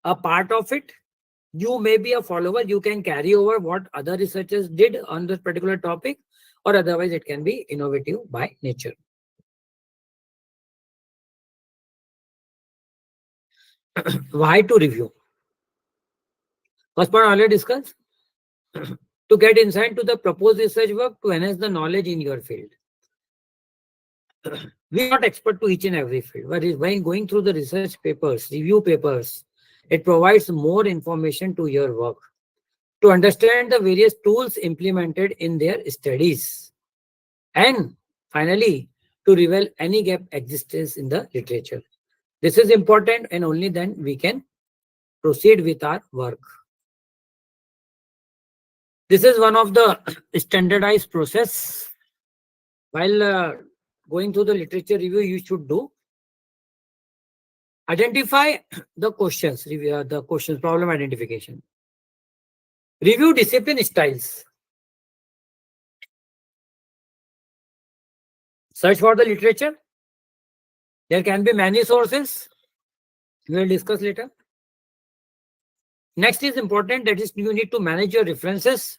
a part of it. You may be a follower. You can carry over what other researchers did on this particular topic, or otherwise it can be innovative by nature. Why to review? First point already discussed. To get insight to the proposed research work to enhance the knowledge in your field. We are not expert to each and every field, but when going through the research papers, review papers, it provides more information to your work, to understand the various tools implemented in their studies, and finally, to reveal any gap existence in the literature. This is important, and only then we can proceed with our work. This is one of the standardized process. While going through the literature review, you should do. Identify the questions, review the questions, problem identification. Review discipline styles. Search for the literature. There can be many sources. We will discuss later. Next is important, that is you need to manage your references.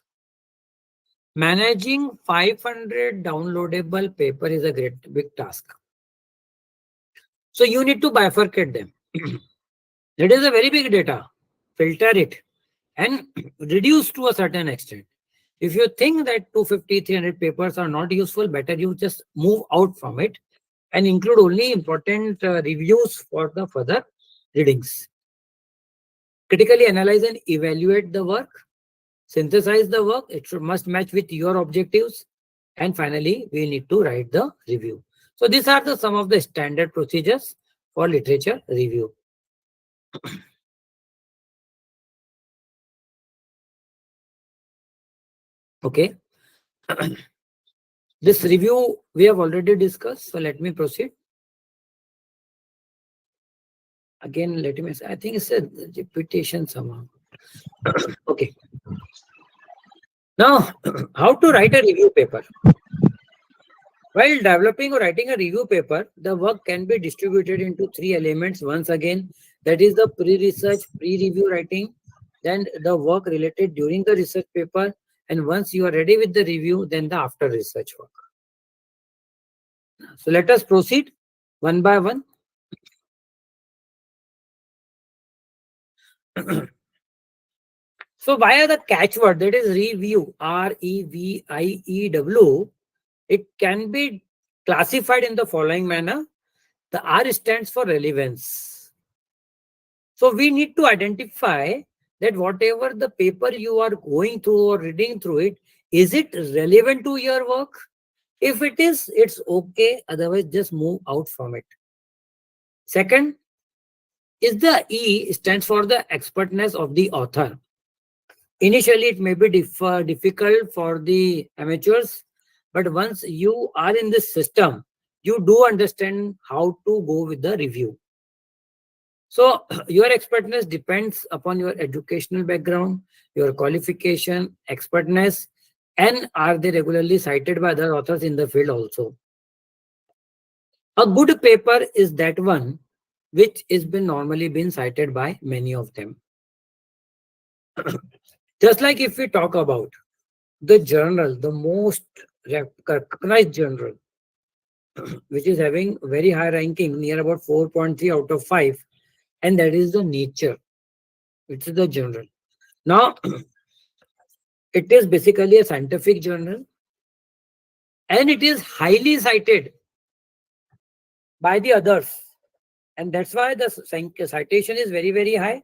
Managing 500 downloadable paper is a great big task. So you need to bifurcate them. It is a very big data. Filter it and reduce to a certain extent. If you think that 250, 300 papers are not useful, better you just move out from it and include only important reviews for the further readings. Critically analyze and evaluate the work. Synthesize the work. It must match with your objectives. And finally, we need to write the review. So these are some of the standard procedures for literature review. Okay. This review we have already discussed. So let me proceed. Again, let me say, I think it's a repetition somehow. Okay. Now, how to write a review paper? While developing or writing a review paper, the work can be distributed into three elements. Once again, that is the pre-research, pre-review writing, then the work related during the research paper, and once you are ready with the review, then the after research work. So let us proceed one by one. So via the catchword, that is review, REVIEW, it can be classified in the following manner. The R stands for relevance. So we need to identify that whatever the paper you are going through or reading through it, is it relevant to your work? If it is, it's okay. Otherwise, just move out from it. Second, is the E stands for the expertness of the author. Initially, it may be difficult for the amateurs, but once you are in this system, you do understand how to go with the review. So, your expertness depends upon your educational background, your qualification, expertness, and are they regularly cited by other authors in the field also. A good paper is that one which is been normally been cited by many of them. Just like if we talk about the journal, the most recognized journal, which is having very high ranking, near about 4.3 out of 5, and that is the Nature, which is the journal. Now, it is basically a scientific journal, and it is highly cited by the others, and that's why the citation is very, very high.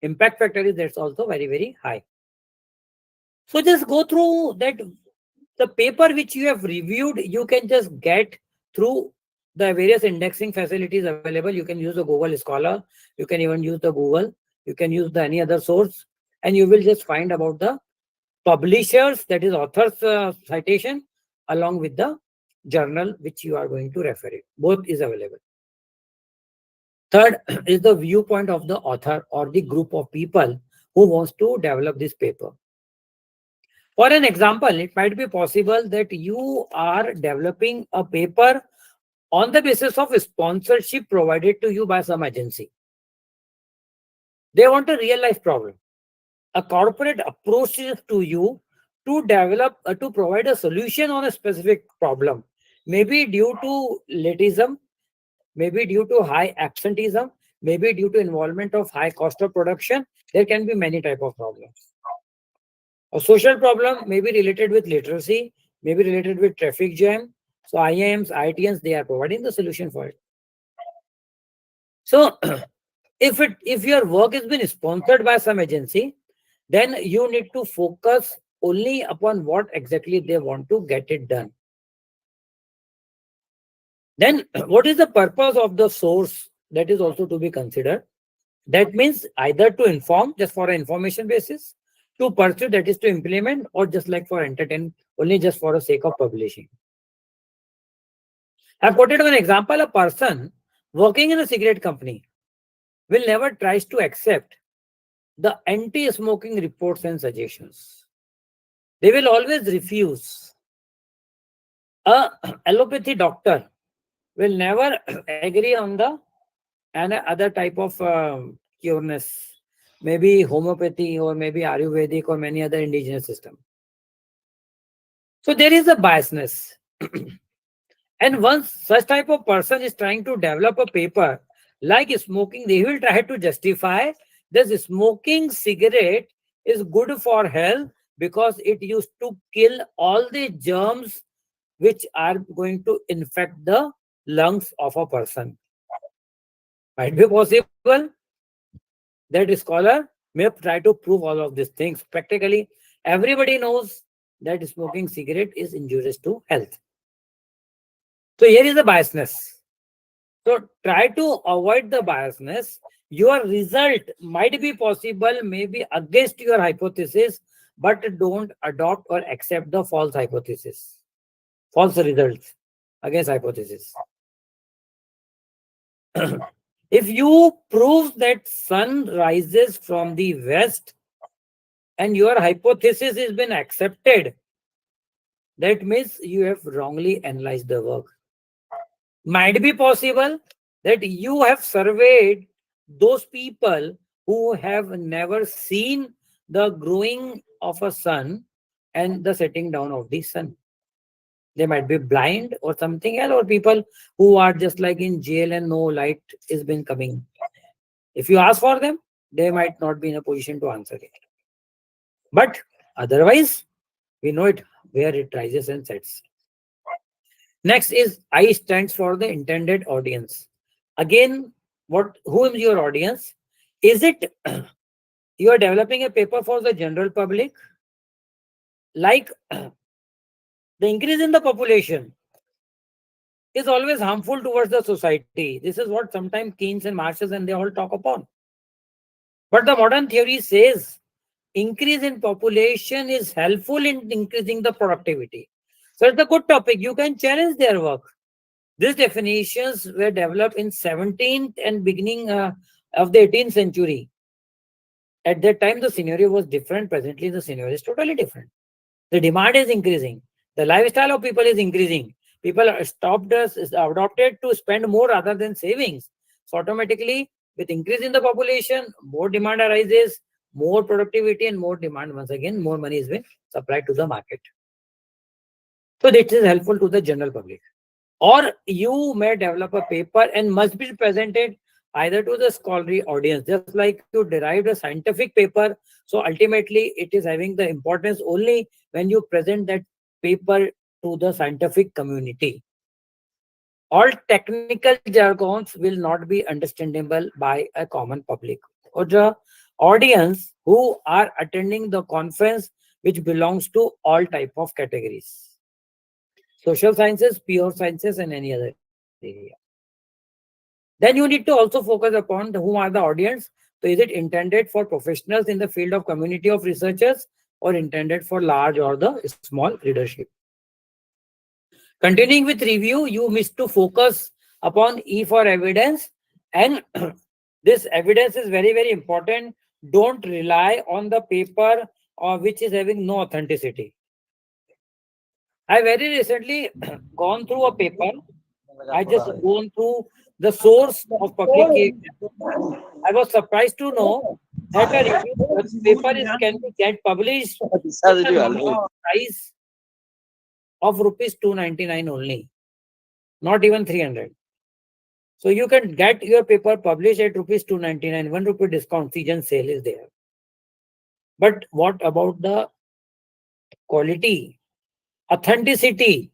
Impact factor is that's also very, very high. So just go through that. The paper which you have reviewed, you can just get through the various indexing facilities available. You can use the Google Scholar, you can even use the Google, you can use the any other source, and you will just find about the publishers, that is author's citation, along with the journal which you are going to refer it. Both is available. Third is the viewpoint of the author or the group of people who wants to develop this paper. For an example, it might be possible that you are developing a paper on the basis of sponsorship provided to you by some agency. They want a real life problem. A corporate approaches to you to develop, to provide a solution on a specific problem. Maybe due to latism, maybe due to high absenteeism, maybe due to involvement of high cost of production. There can be many type of problems. A social problem may be related with literacy, may be related with traffic jam. So IIMs, IITs, they are providing the solution for it. So if your work has been sponsored by some agency, then you need to focus only upon what exactly they want to get it done. Then what is the purpose of the source? That is also to be considered. That means either to inform, just for an information basis, to pursue, that is to implement, or just like for entertain, only just for the sake of publishing. I've quoted one example. A person working in a cigarette company will never tries to accept the anti-smoking reports and suggestions. They will always refuse. A allopathy doctor will never agree on the other type of cureness, maybe homeopathy or maybe Ayurvedic or many other indigenous system. So there is a biasness. And once such type of person is trying to develop a paper like smoking, they will try to justify this smoking cigarette is good for health because it used to kill all the germs which are going to infect the lungs of a person. Might be possible that scholar may try to prove all of these things. Practically, everybody knows that smoking cigarette is injurious to health. So here is the biasness. So try to avoid the biasness. Your result might be possible, maybe against your hypothesis, but don't adopt or accept the false hypothesis, false results against hypothesis. If you prove that sun rises from the west and your hypothesis has been accepted, that means you have wrongly analyzed the work. Might be possible that you have surveyed those people who have never seen the growing of a sun and the setting down of the sun. They might be blind or something else, or people who are just like in jail and no light is been coming. If you ask for them, they might not be in a position to answer it. But otherwise, we know it where it rises and sets. Next is I stands for the intended audience. Again, who is your audience? Is it you are developing a paper for the general public? Like The increase in the population is always harmful towards the society. This is what sometimes Keynes and Marshall and they all talk upon. But the modern theory says increase in population is helpful in increasing the productivity. So it's a good topic. You can challenge their work. These definitions were developed in 17th and beginning of the 18th century. At that time, the scenario was different. Presently, the scenario is totally different. The demand is increasing. The lifestyle of people is increasing. People are adopted to spend more rather than savings. So automatically, with increase in the population, more demand arises, more productivity and more demand. Once again, more money is being supplied to the market. So this is helpful to the general public. Or you may develop a paper and must be presented either to the scholarly audience, just like you derived a scientific paper. So ultimately, it is having the importance only when you present that paper to the scientific community. All technical jargons will not be understandable by a common public or the audience who are attending the conference, which belongs to all type of categories: social sciences, pure sciences, and any other area. Then you need to also focus upon whom are the audience. So is it intended for professionals in the field of community of researchers or intended for large or the small readership? Continuing with review, you miss to focus upon E for evidence, and this evidence is very, very important. Don't rely on the paper which is having no authenticity. I very recently gone through a paper. I just gone through the source of publication. I was surprised to know that a review paper can be get published at a normal price of rupees 299 only, not even 300. So you can get your paper published at rupees 299, 1 rupee discount, season sale is there. But what about the quality, authenticity?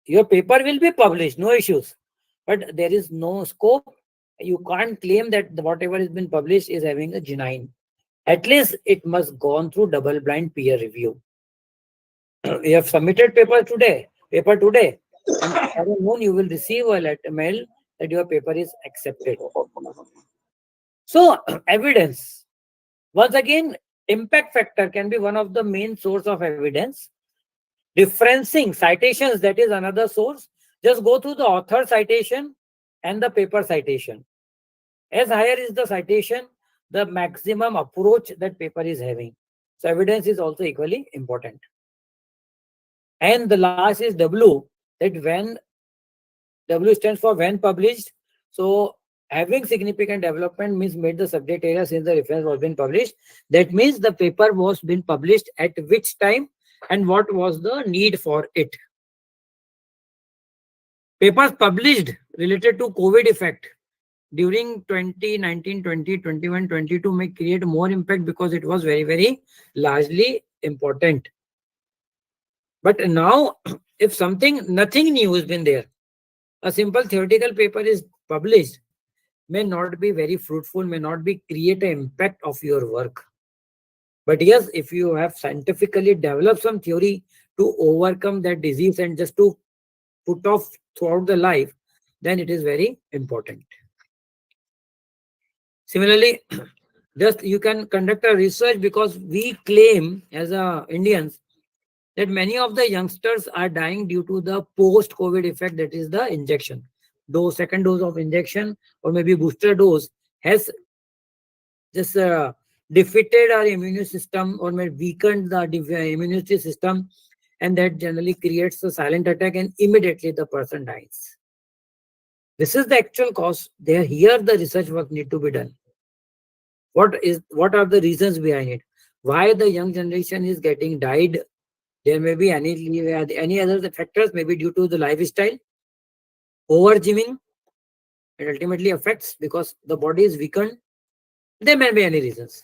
Your paper will be published, no issues, but there is no scope. You can't claim that whatever has been published is having a genuine. At least it must gone through double blind peer review. You have submitted paper today, and tomorrow noon you will receive a mail that your paper is accepted. So evidence, once again, impact factor can be one of the main source of evidence. Differencing citations, that is another source. Just go through the author citation and the paper citation. As higher is the citation, the maximum approach that paper is having. So evidence is also equally important. And the last is W, that when W stands for when published. So having significant development means made the subject area since the reference was been published. That means the paper was been published at which time and what was the need for it. Papers published related to COVID effect during 2019, 20, 21, 22 may create more impact because it was very, very largely important. But now, if nothing new has been there, a simple theoretical paper is published, may not be very fruitful, may not be create an impact of your work. But yes, if you have scientifically developed some theory to overcome that disease and just to put off throughout the life, then it is very important. Similarly, just you can conduct a research because we claim as Indians that many of the youngsters are dying due to the post-COVID effect, that is the injection. Second dose of injection or maybe booster dose has just defeated our immune system or may weakened the immunity system, and that generally creates a silent attack and immediately the person dies. This is the actual cause. Here the research work need to be done. What are the reasons behind it? Why the young generation is getting died? There may be any other factors, maybe due to the lifestyle, over gymming. It ultimately affects because the body is weakened. There may be any reasons.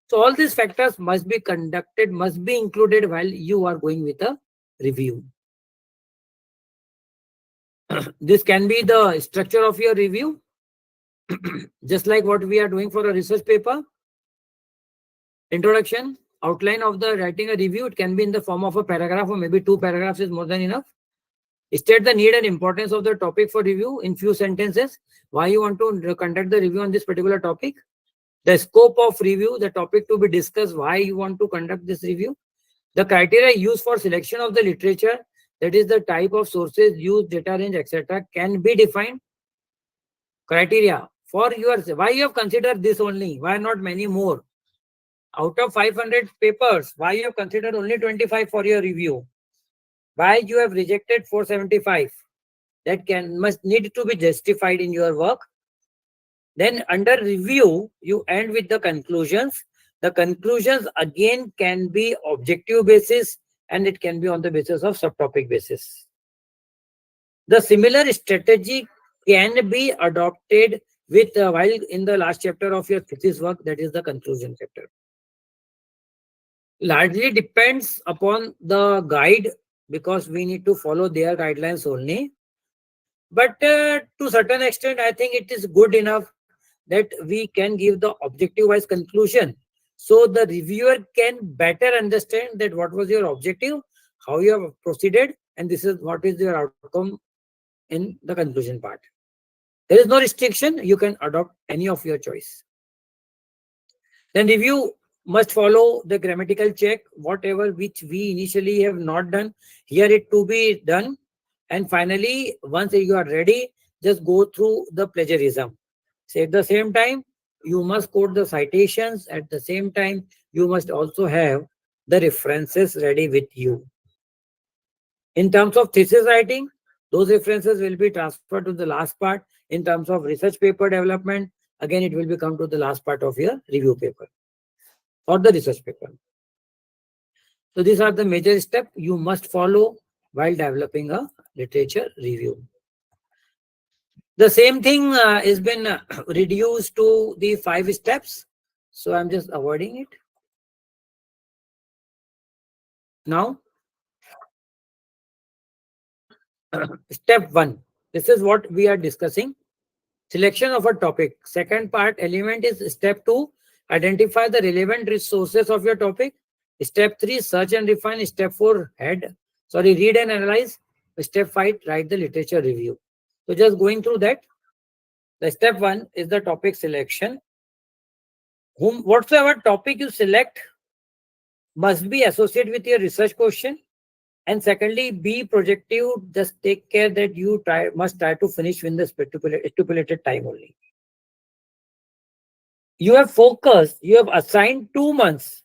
So all these factors must be conducted, must be included while you are going with a review. This can be the structure of your review, just like what we are doing for a research paper. Introduction, outline of the writing a review. It can be in the form of a paragraph or maybe 2 paragraphs is more than enough. State the need and importance of the topic for review in few sentences. Why you want to conduct the review on this particular topic. The scope of review, the topic to be discussed, why you want to conduct this review. The criteria used for selection of the literature, that is the type of sources used, data range, etc., can be defined. Criteria for yours, why you have considered this only, why not many more? Out of 500 papers, why you have considered only 25 for your review? Why you have rejected 475? That must need to be justified in your work. Then under review, you end with the conclusions. The conclusions again can be objective basis and it can be on the basis of subtopic basis. The similar strategy can be adopted with while in the last chapter of your thesis work, that is the conclusion chapter. Largely depends upon the guide because we need to follow their guidelines only. But to certain extent, I think it is good enough that we can give the objective wise conclusion. So the reviewer can better understand that what was your objective, how you have proceeded, and this is what is your outcome in the conclusion part. There is no restriction. You can adopt any of your choice. Then review must follow the grammatical check, whatever which we initially have not done, here it to be done. And finally, once you are ready, just go through the plagiarism. So at the same time, you must quote the citations. At the same time, you must also have the references ready with you. In terms of thesis writing, those references will be transferred to the last part. In terms of research paper development, again, it will become to the last part of your review paper or the research paper. So these are the major steps you must follow while developing a literature review. The same thing has been reduced to the 5 steps. So I'm just avoiding it. Now, step 1. This is what we are discussing. Selection of a topic. Second part element is step 2. Identify the relevant resources of your topic. Step 3. Search and refine. Step 4. Read and analyze. Step 5. Write the literature review. So just going through that. The step 1 is the topic selection. Whatsoever topic you select must be associated with your research question. And secondly, be projective. Just take care that you must try to finish within the stipulated time only. You have focused, you have assigned 2 months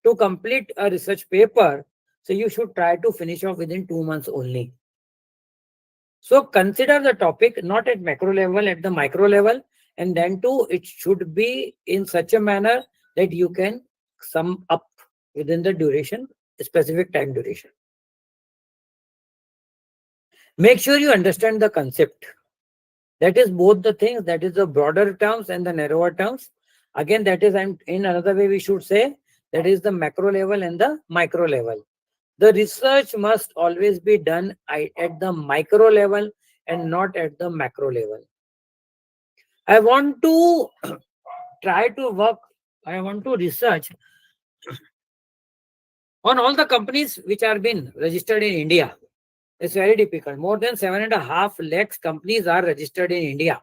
to complete a research paper. So you should try to finish off within 2 months only. So consider the topic not at macro level, at the micro level. And then too, it should be in such a manner that you can sum up within the duration, specific time duration. Make sure you understand the concept. That is both the things, that is the broader terms and the narrower terms. Again, that is in another way we should say, that is the macro level and the micro level. The research must always be done at the micro level and not at the macro level. I want to try to work, I want to research on all the companies which are been registered in India. It's very difficult. More than 7.5 lakhs companies are registered in India.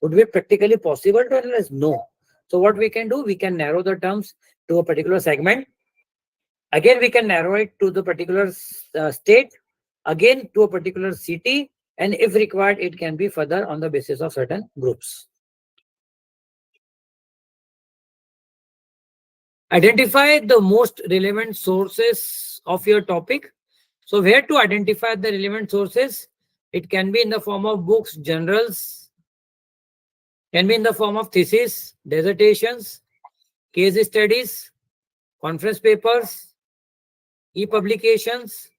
Would it be practically possible to analyze? No. So what we can do, we can narrow the terms to a particular segment. Again, we can narrow it to the particular state, again to a particular city, and if required, it can be further on the basis of certain groups. Identify the most relevant sources of your topic. So where to identify the relevant sources? It can be in the form of books, journals, can be in the form of thesis, dissertations, case studies, conference papers, e-publications,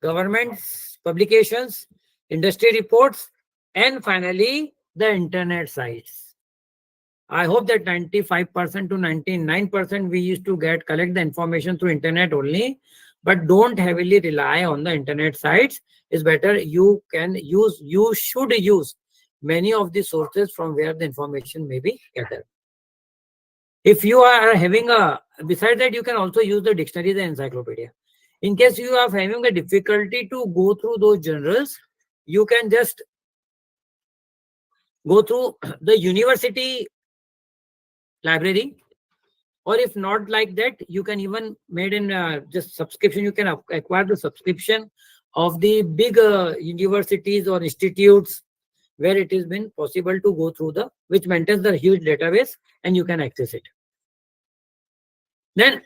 government publications, industry reports, and finally the internet sites. I hope that 95% to 99% we used to collect the information through internet only, but don't heavily rely on the internet sites. It's better you should use many of the sources from where the information may be gathered. If you are having a besides that, you can also use the dictionaries and encyclopedia. In case you are having a difficulty to go through those journals, you can just go through the university library, or if not like that, you can even made in just subscription. You can acquire the subscription of the big universities or institutes where it has been possible to go through the, which maintains the huge database, and you can access it. Then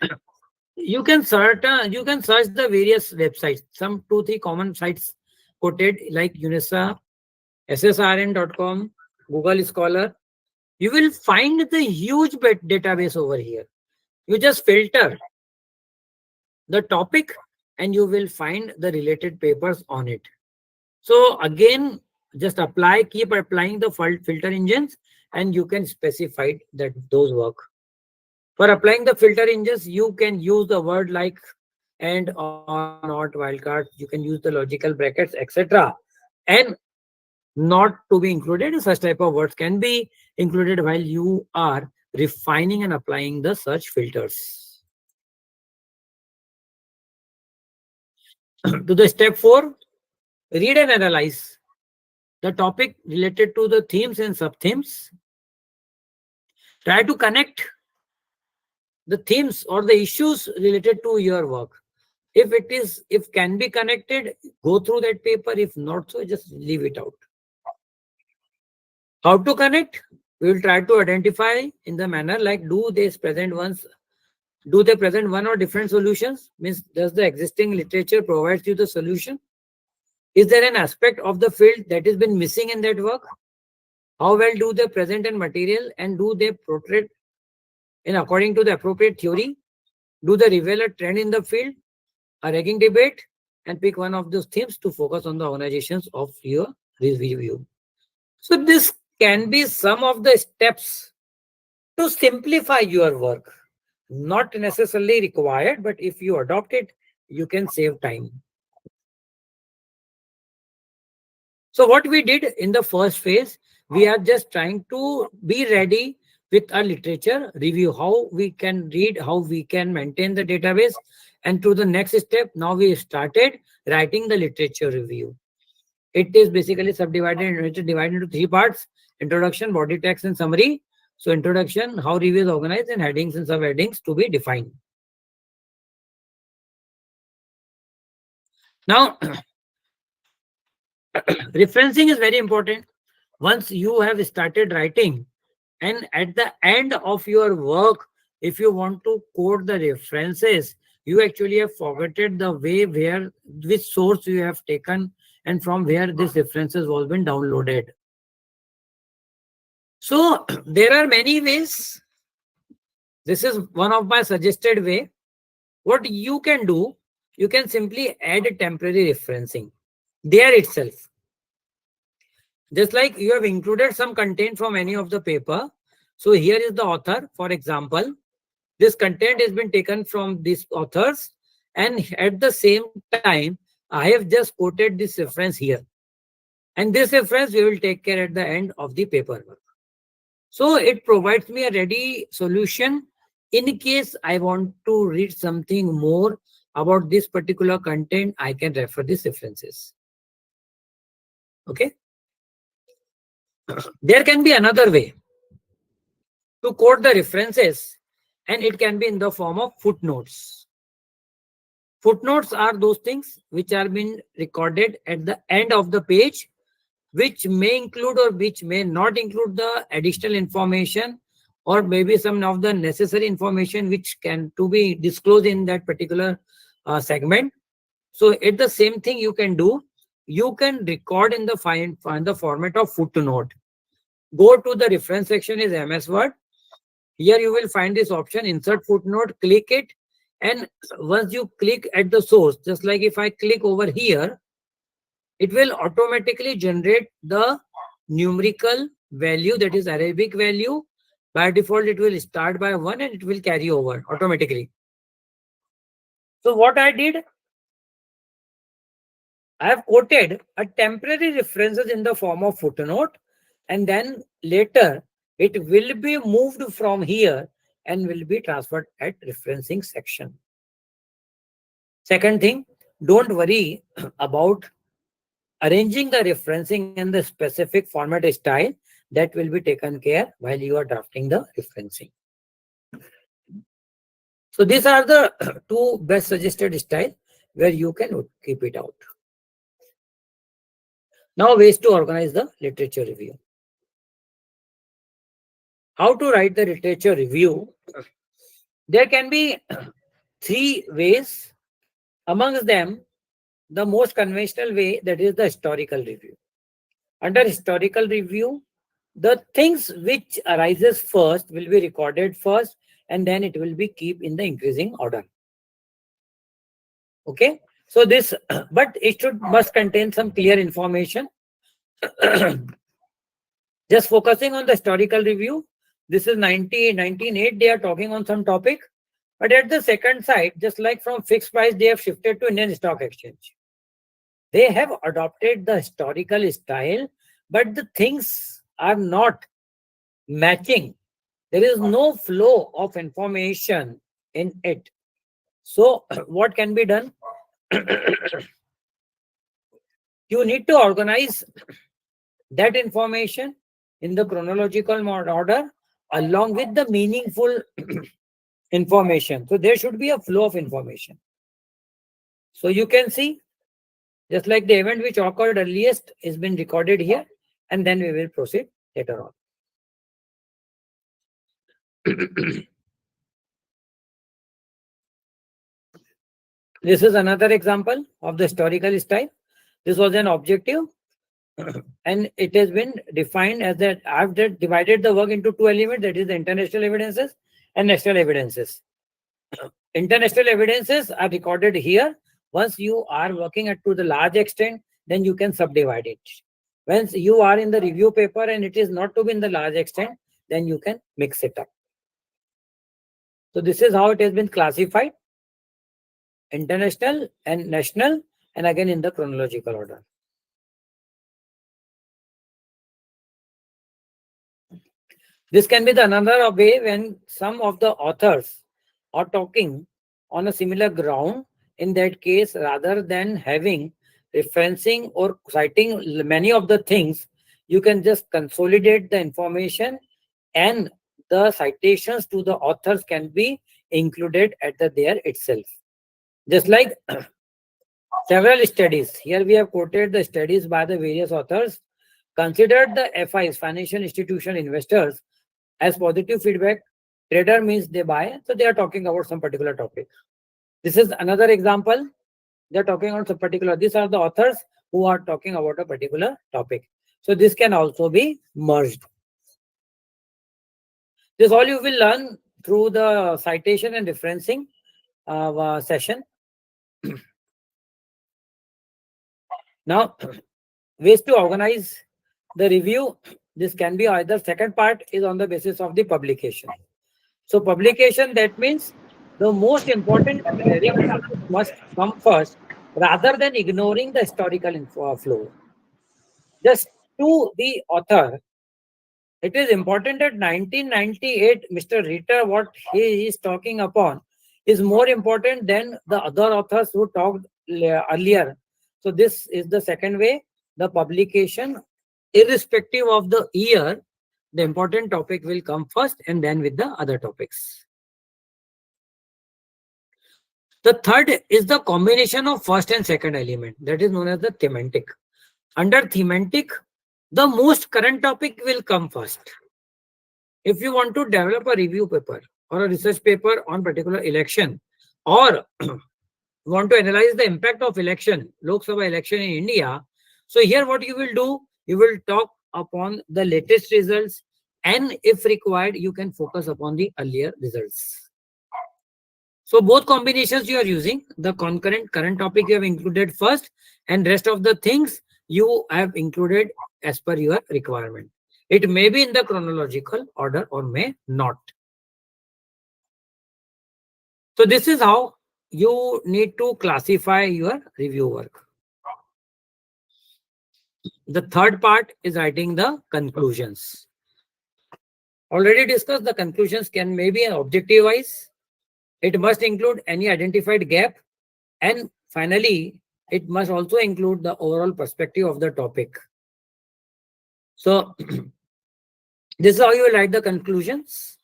you can search the various websites. Some 2-3 common sites quoted like UNISA, ssrn.com, Google Scholar. You will find the huge database over here. You just filter the topic and you will find the related papers on it. So again, just keep applying the filter engines, and you can specify that those work. For applying the filter engines, you can use the word like and, or, not, wildcard. You can use the logical brackets, etc. And not to be included. Such type of words can be included while you are refining and applying the search filters. To the step 4, read and analyze the topic related to the themes and sub-themes. Try to connect the themes or the issues related to your work. If can be connected, go through that paper. If not so, just leave it out. How to connect? We will try to identify in the manner like do they present one or different solutions? Means does the existing literature provides you the solution? Is there an aspect of the field that has been missing in that work? How well do they present in material, and do they portray in according to the appropriate theory? Do they reveal a trend in the field, a ranking debate, and pick one of those themes to focus on the organizations of your review. So this can be some of the steps to simplify your work. Not necessarily required, but if you adopt it, you can save time. So what we did in the first phase, we are just trying to be ready with our literature review, how we can read, how we can maintain the database. And to the next step, now we started writing the literature review. It is basically divided into 3 parts: introduction, body text, and summary. So introduction, how review is organized, and headings and subheadings to be defined. Now, referencing is very important. Once you have started writing, and at the end of your work, if you want to quote the references, you actually have forgotten the way which source you have taken and from where this references was been downloaded. So there are many ways. This is one of my suggested way. What you can do, you can simply add a temporary referencing there itself. Just like you have included some content from any of the paper. So here is the author, for example. This content has been taken from these authors, and at the same time, I have just quoted this reference here. And this reference we will take care at the end of the paperwork. So it provides me a ready solution in case I want to read something more about this particular content. I can refer these references. Okay. There can be another way to quote the references, and it can be in the form of footnotes. Footnotes are those things which are being recorded at the end of the page, which may include or which may not include the additional information, or maybe some of the necessary information which can to be disclosed in that particular segment. So it's the same thing you can do. You can record in the format of footnote. Go to the reference section is MS Word. Here you will find this option, insert footnote, click it. And once you click at the source, just like if I click over here, it will automatically generate the numerical value, that is Arabic value. By default, it will start by 1 and it will carry over automatically. So what I did, I have quoted a temporary references in the form of footnote, and then later it will be moved from here and will be transferred at referencing section. Second thing, don't worry about arranging the referencing and the specific format style. That will be taken care while you are drafting the referencing. So these are the two best suggested style where you can keep it out. Now ways to organize the literature review. How to write the literature review? There can be three ways. Amongst them, the most conventional way, that is the historical review. Under historical review, the things which arises first will be recorded first, and then it will be keep in the increasing order. Okay, so this, but it must contain some clear information. Just focusing on the historical review, this is 1908, they are talking on some topic, but at the second side, just like from fixed price, they have shifted to Indian Stock Exchange. They have adopted the historical style, but the things are not matching. There is no flow of information in it. So what can be done? You need to organize that information in the chronological order along with the meaningful information. So there should be a flow of information. So you can see, just like the event which occurred earliest is been recorded here, and then we will proceed later on. This is another example of the historical style. This was an objective and it has been defined as that I've divided the work into two elements, that is the international evidences and national evidences. International evidences are recorded here. Once you are working to the large extent, then you can subdivide it. Once you are in the review paper and it is not to be in the large extent, then you can mix it up. So this is how it has been classified: international and national, and again in the chronological order. This can be the another way when some of the authors are talking on a similar ground. In that case, rather than having referencing or citing many of the things, you can just consolidate the information and the citations to the authors can be included at the there itself. Just like several studies. Here we have quoted the studies by the various authors. Considered the FIs, financial institution investors, as positive feedback. Trader means they buy, so they are talking about some particular topic. This is another example. They are talking about some particular. These are the authors who are talking about a particular topic. So this can also be merged. This all you will learn through the citation and referencing session. Now, ways to organize the review. This can be either second part is on the basis of the publication. So publication, that means the most important references must come first rather than ignoring the historical flow. Just to the author, it is important that 1998, Mr. Ritter, what he is talking upon is more important than the other authors who talked earlier. So this is the second way, the publication, irrespective of the year, the important topic will come first and then with the other topics. The third is the combination of first and second element, that is known as the thematic. Under thematic, the most current topic will come first. If you want to develop a review paper or a research paper on particular election, or want to analyze the impact of election, Lok Sabha election in India, so here what you will do, you will talk upon the latest results, and if required, you can focus upon the earlier results. So both combinations you are using, the concurrent current topic you have included first, and rest of the things you have included as per your requirement. It may be in the chronological order or may not. So this is how you need to classify your review work. The third part is writing the conclusions. Already discussed, the conclusions can maybe objective wise. It must include any identified gap. And finally, it must also include the overall perspective of the topic. So this is how you will write the conclusions.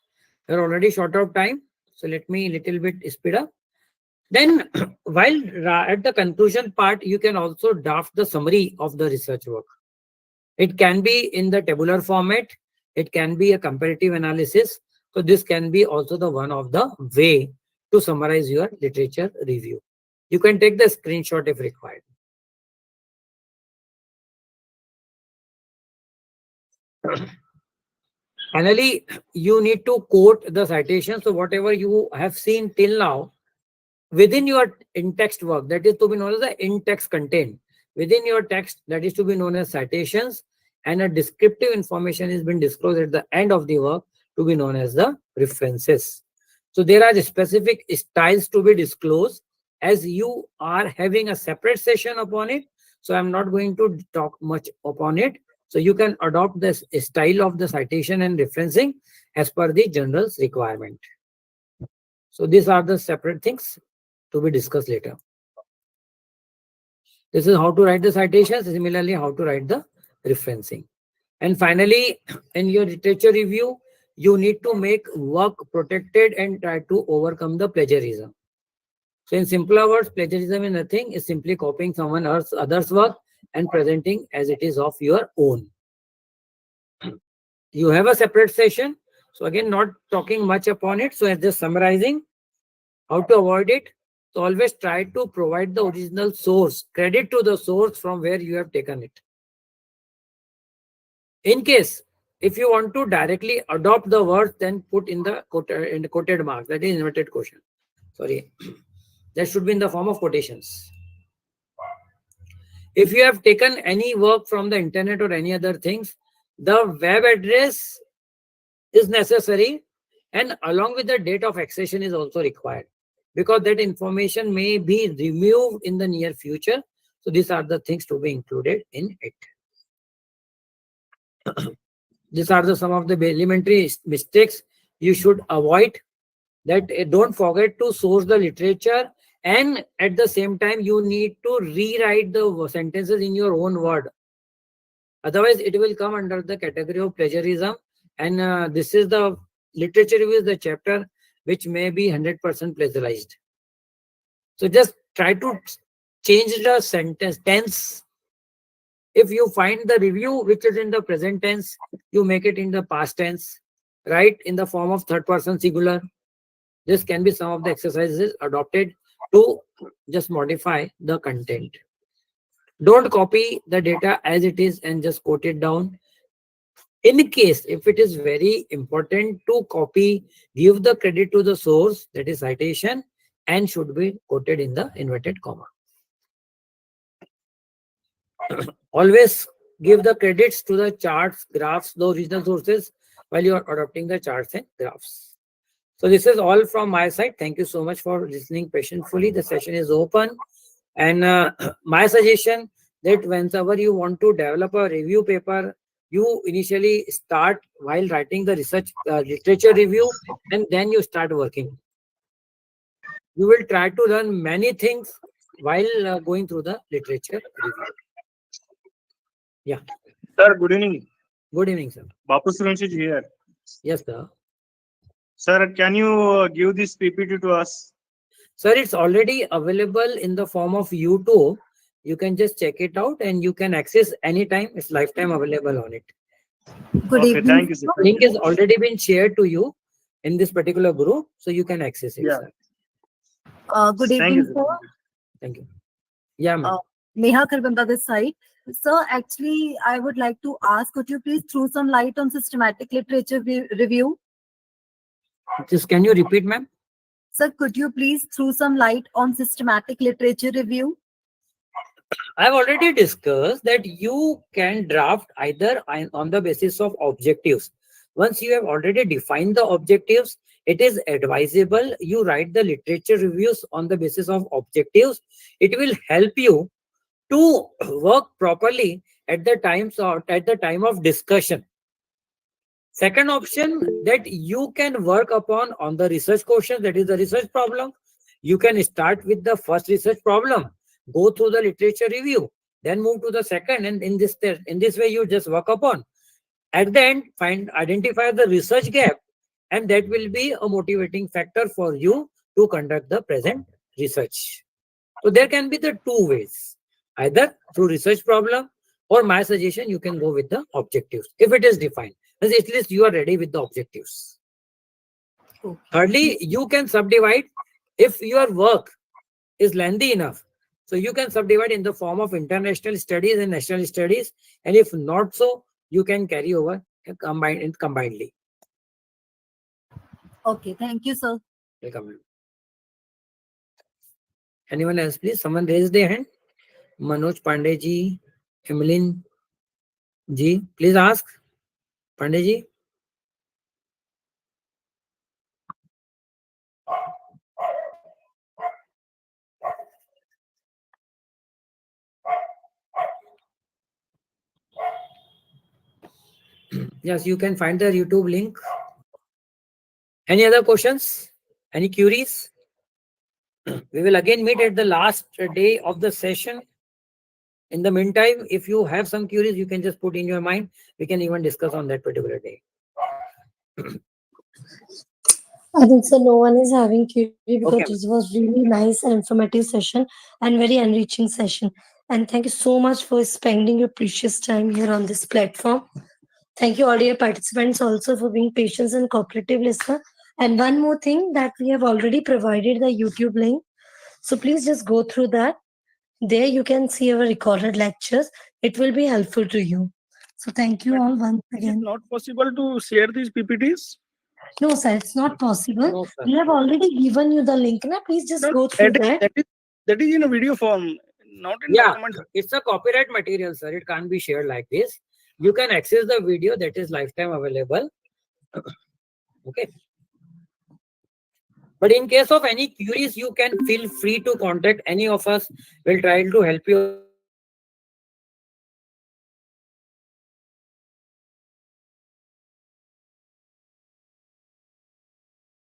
You're already short of time. So let me little bit speed up. Then while at the conclusion part, you can also draft the summary of the research work. It can be in the tabular format. It can be a comparative analysis. So this can be also the one of the way to summarize your literature review. You can take the screenshot if required. Finally, you need to quote the citation. So whatever you have seen till now, within your in-text work, that is to be known as the in-text content. Within your text, that is to be known as citations, and a descriptive information is been disclosed at the end of the work to be known as the references. So there are specific styles to be disclosed as you are having a separate session upon it. So I'm not going to talk much upon it. So you can adopt this style of the citation and referencing as per the journal's requirement. So these are the separate things to be discussed later. This is how to write the citations, similarly how to write the referencing. And finally, in your literature review, you need to make work protected and try to overcome the plagiarism. So in simpler words, plagiarism is nothing, is simply copying someone else's work and presenting as it is of your own. You have a separate session. So again, not talking much upon it. So as just summarizing how to avoid it. So always try to provide the original source, credit to the source from where you have taken it. In case, if you want to directly adopt the words, then put in the quoted marks, that is inverted quotient. Sorry, that should be in the form of quotations. If you have taken any work from the internet or any other things, the web address is necessary, and along with the date of accession is also required, because that information may be removed in the near future. So these are the things to be included in it. These are some of the elementary mistakes you should avoid. That don't forget to source the literature, and at the same time you need to rewrite the sentences in your own word. Otherwise, it will come under the category of plagiarism. And this is the literature review, is the chapter which may be 100% plagiarized. So just try to change the sentence tense. If you find the review which is in the present tense, you make it in the past tense, right? In the form of third person singular. This can be some of the exercises adopted to just modify the content. Don't copy the data as it is and just quote it down. In case, if it is very important to copy, give the credit to the source, that is citation, and should be quoted in the inverted comma. Always give the credits to the charts, graphs, the original sources, while you are adopting the charts and graphs. So this is all from my side. Thank you so much for listening patiently. The session is open. And my suggestion that whenever you want to develop a review paper, you initially start while writing the research literature review, and then you start working. You will try to learn many things while going through the literature review. Yeah. Sir, good evening. Good evening, sir. Bapu Suranshij here. Yes, sir. Sir, can you give this PPT to us? Sir, it's already available in the form of YouTube. You can just check it out and you can access anytime. It's lifetime available on it. Good Okay, evening. thank you, sir. Link is already been shared to you in this particular group, so you can access it, Yeah. sir. Good Thank evening, you, sir. sir. Thank you. Yeah, ma'am. Neha Kharbanda this side. Sir, actually, I would like to ask, could you please throw some light on systematic literature review? Just can you repeat, ma'am? Sir, could you please throw some light on systematic literature review? I've already discussed that you can draft either on the basis of objectives. Once you have already defined the objectives, it is advisable you write the literature reviews on the basis of objectives. It will help you to work properly at the time of discussion. Second option, that you can work upon on the research question, that is the research problem. You can start with the first research problem, go through the literature review, then move to the second, and in this way you just work upon. At the end, identify the research gap, and that will be a motivating factor for you to conduct the present research. So there can be the two ways, either through research problem, or my suggestion, you can go with the objectives if it is defined. At least you are ready with the objectives. Okay. Thirdly, you can subdivide if your work is lengthy enough. So you can subdivide in the form of international studies and national studies, and if not so, you can carry over combinedly. Okay, thank you, sir. Welcome. Anyone else, please? Someone raise their hand. Manoj Pandey ji, Emeline ji, please ask. Pandey ji. Yes, you can find the YouTube link. Any other questions? Any queries? We will again meet at the last day of the session. In the meantime, if you have some queries, you can just put in your mind. We can even discuss on that particular day. I think so. No one is having query because Okay. this was really nice and informative session and very enriching session. And thank you so much for spending your precious time here on this platform. Thank you, all dear participants, also for being patient and cooperative listener. And one more thing, that we have already provided the YouTube link. So please just go through that. There you can see our recorded lectures. It will be helpful to you. So thank you But all once Is it again. not possible to share these PPTs? No, sir, it's not possible. No, sir. We have already given you the link. Now, please just No, go through that. that is in a video form, not in Yeah, document. it's a copyright material, sir. It can't be shared like this. You can access the video, that is lifetime available. Okay. But in case of any queries, you can feel free to contact any of us. We'll try to help you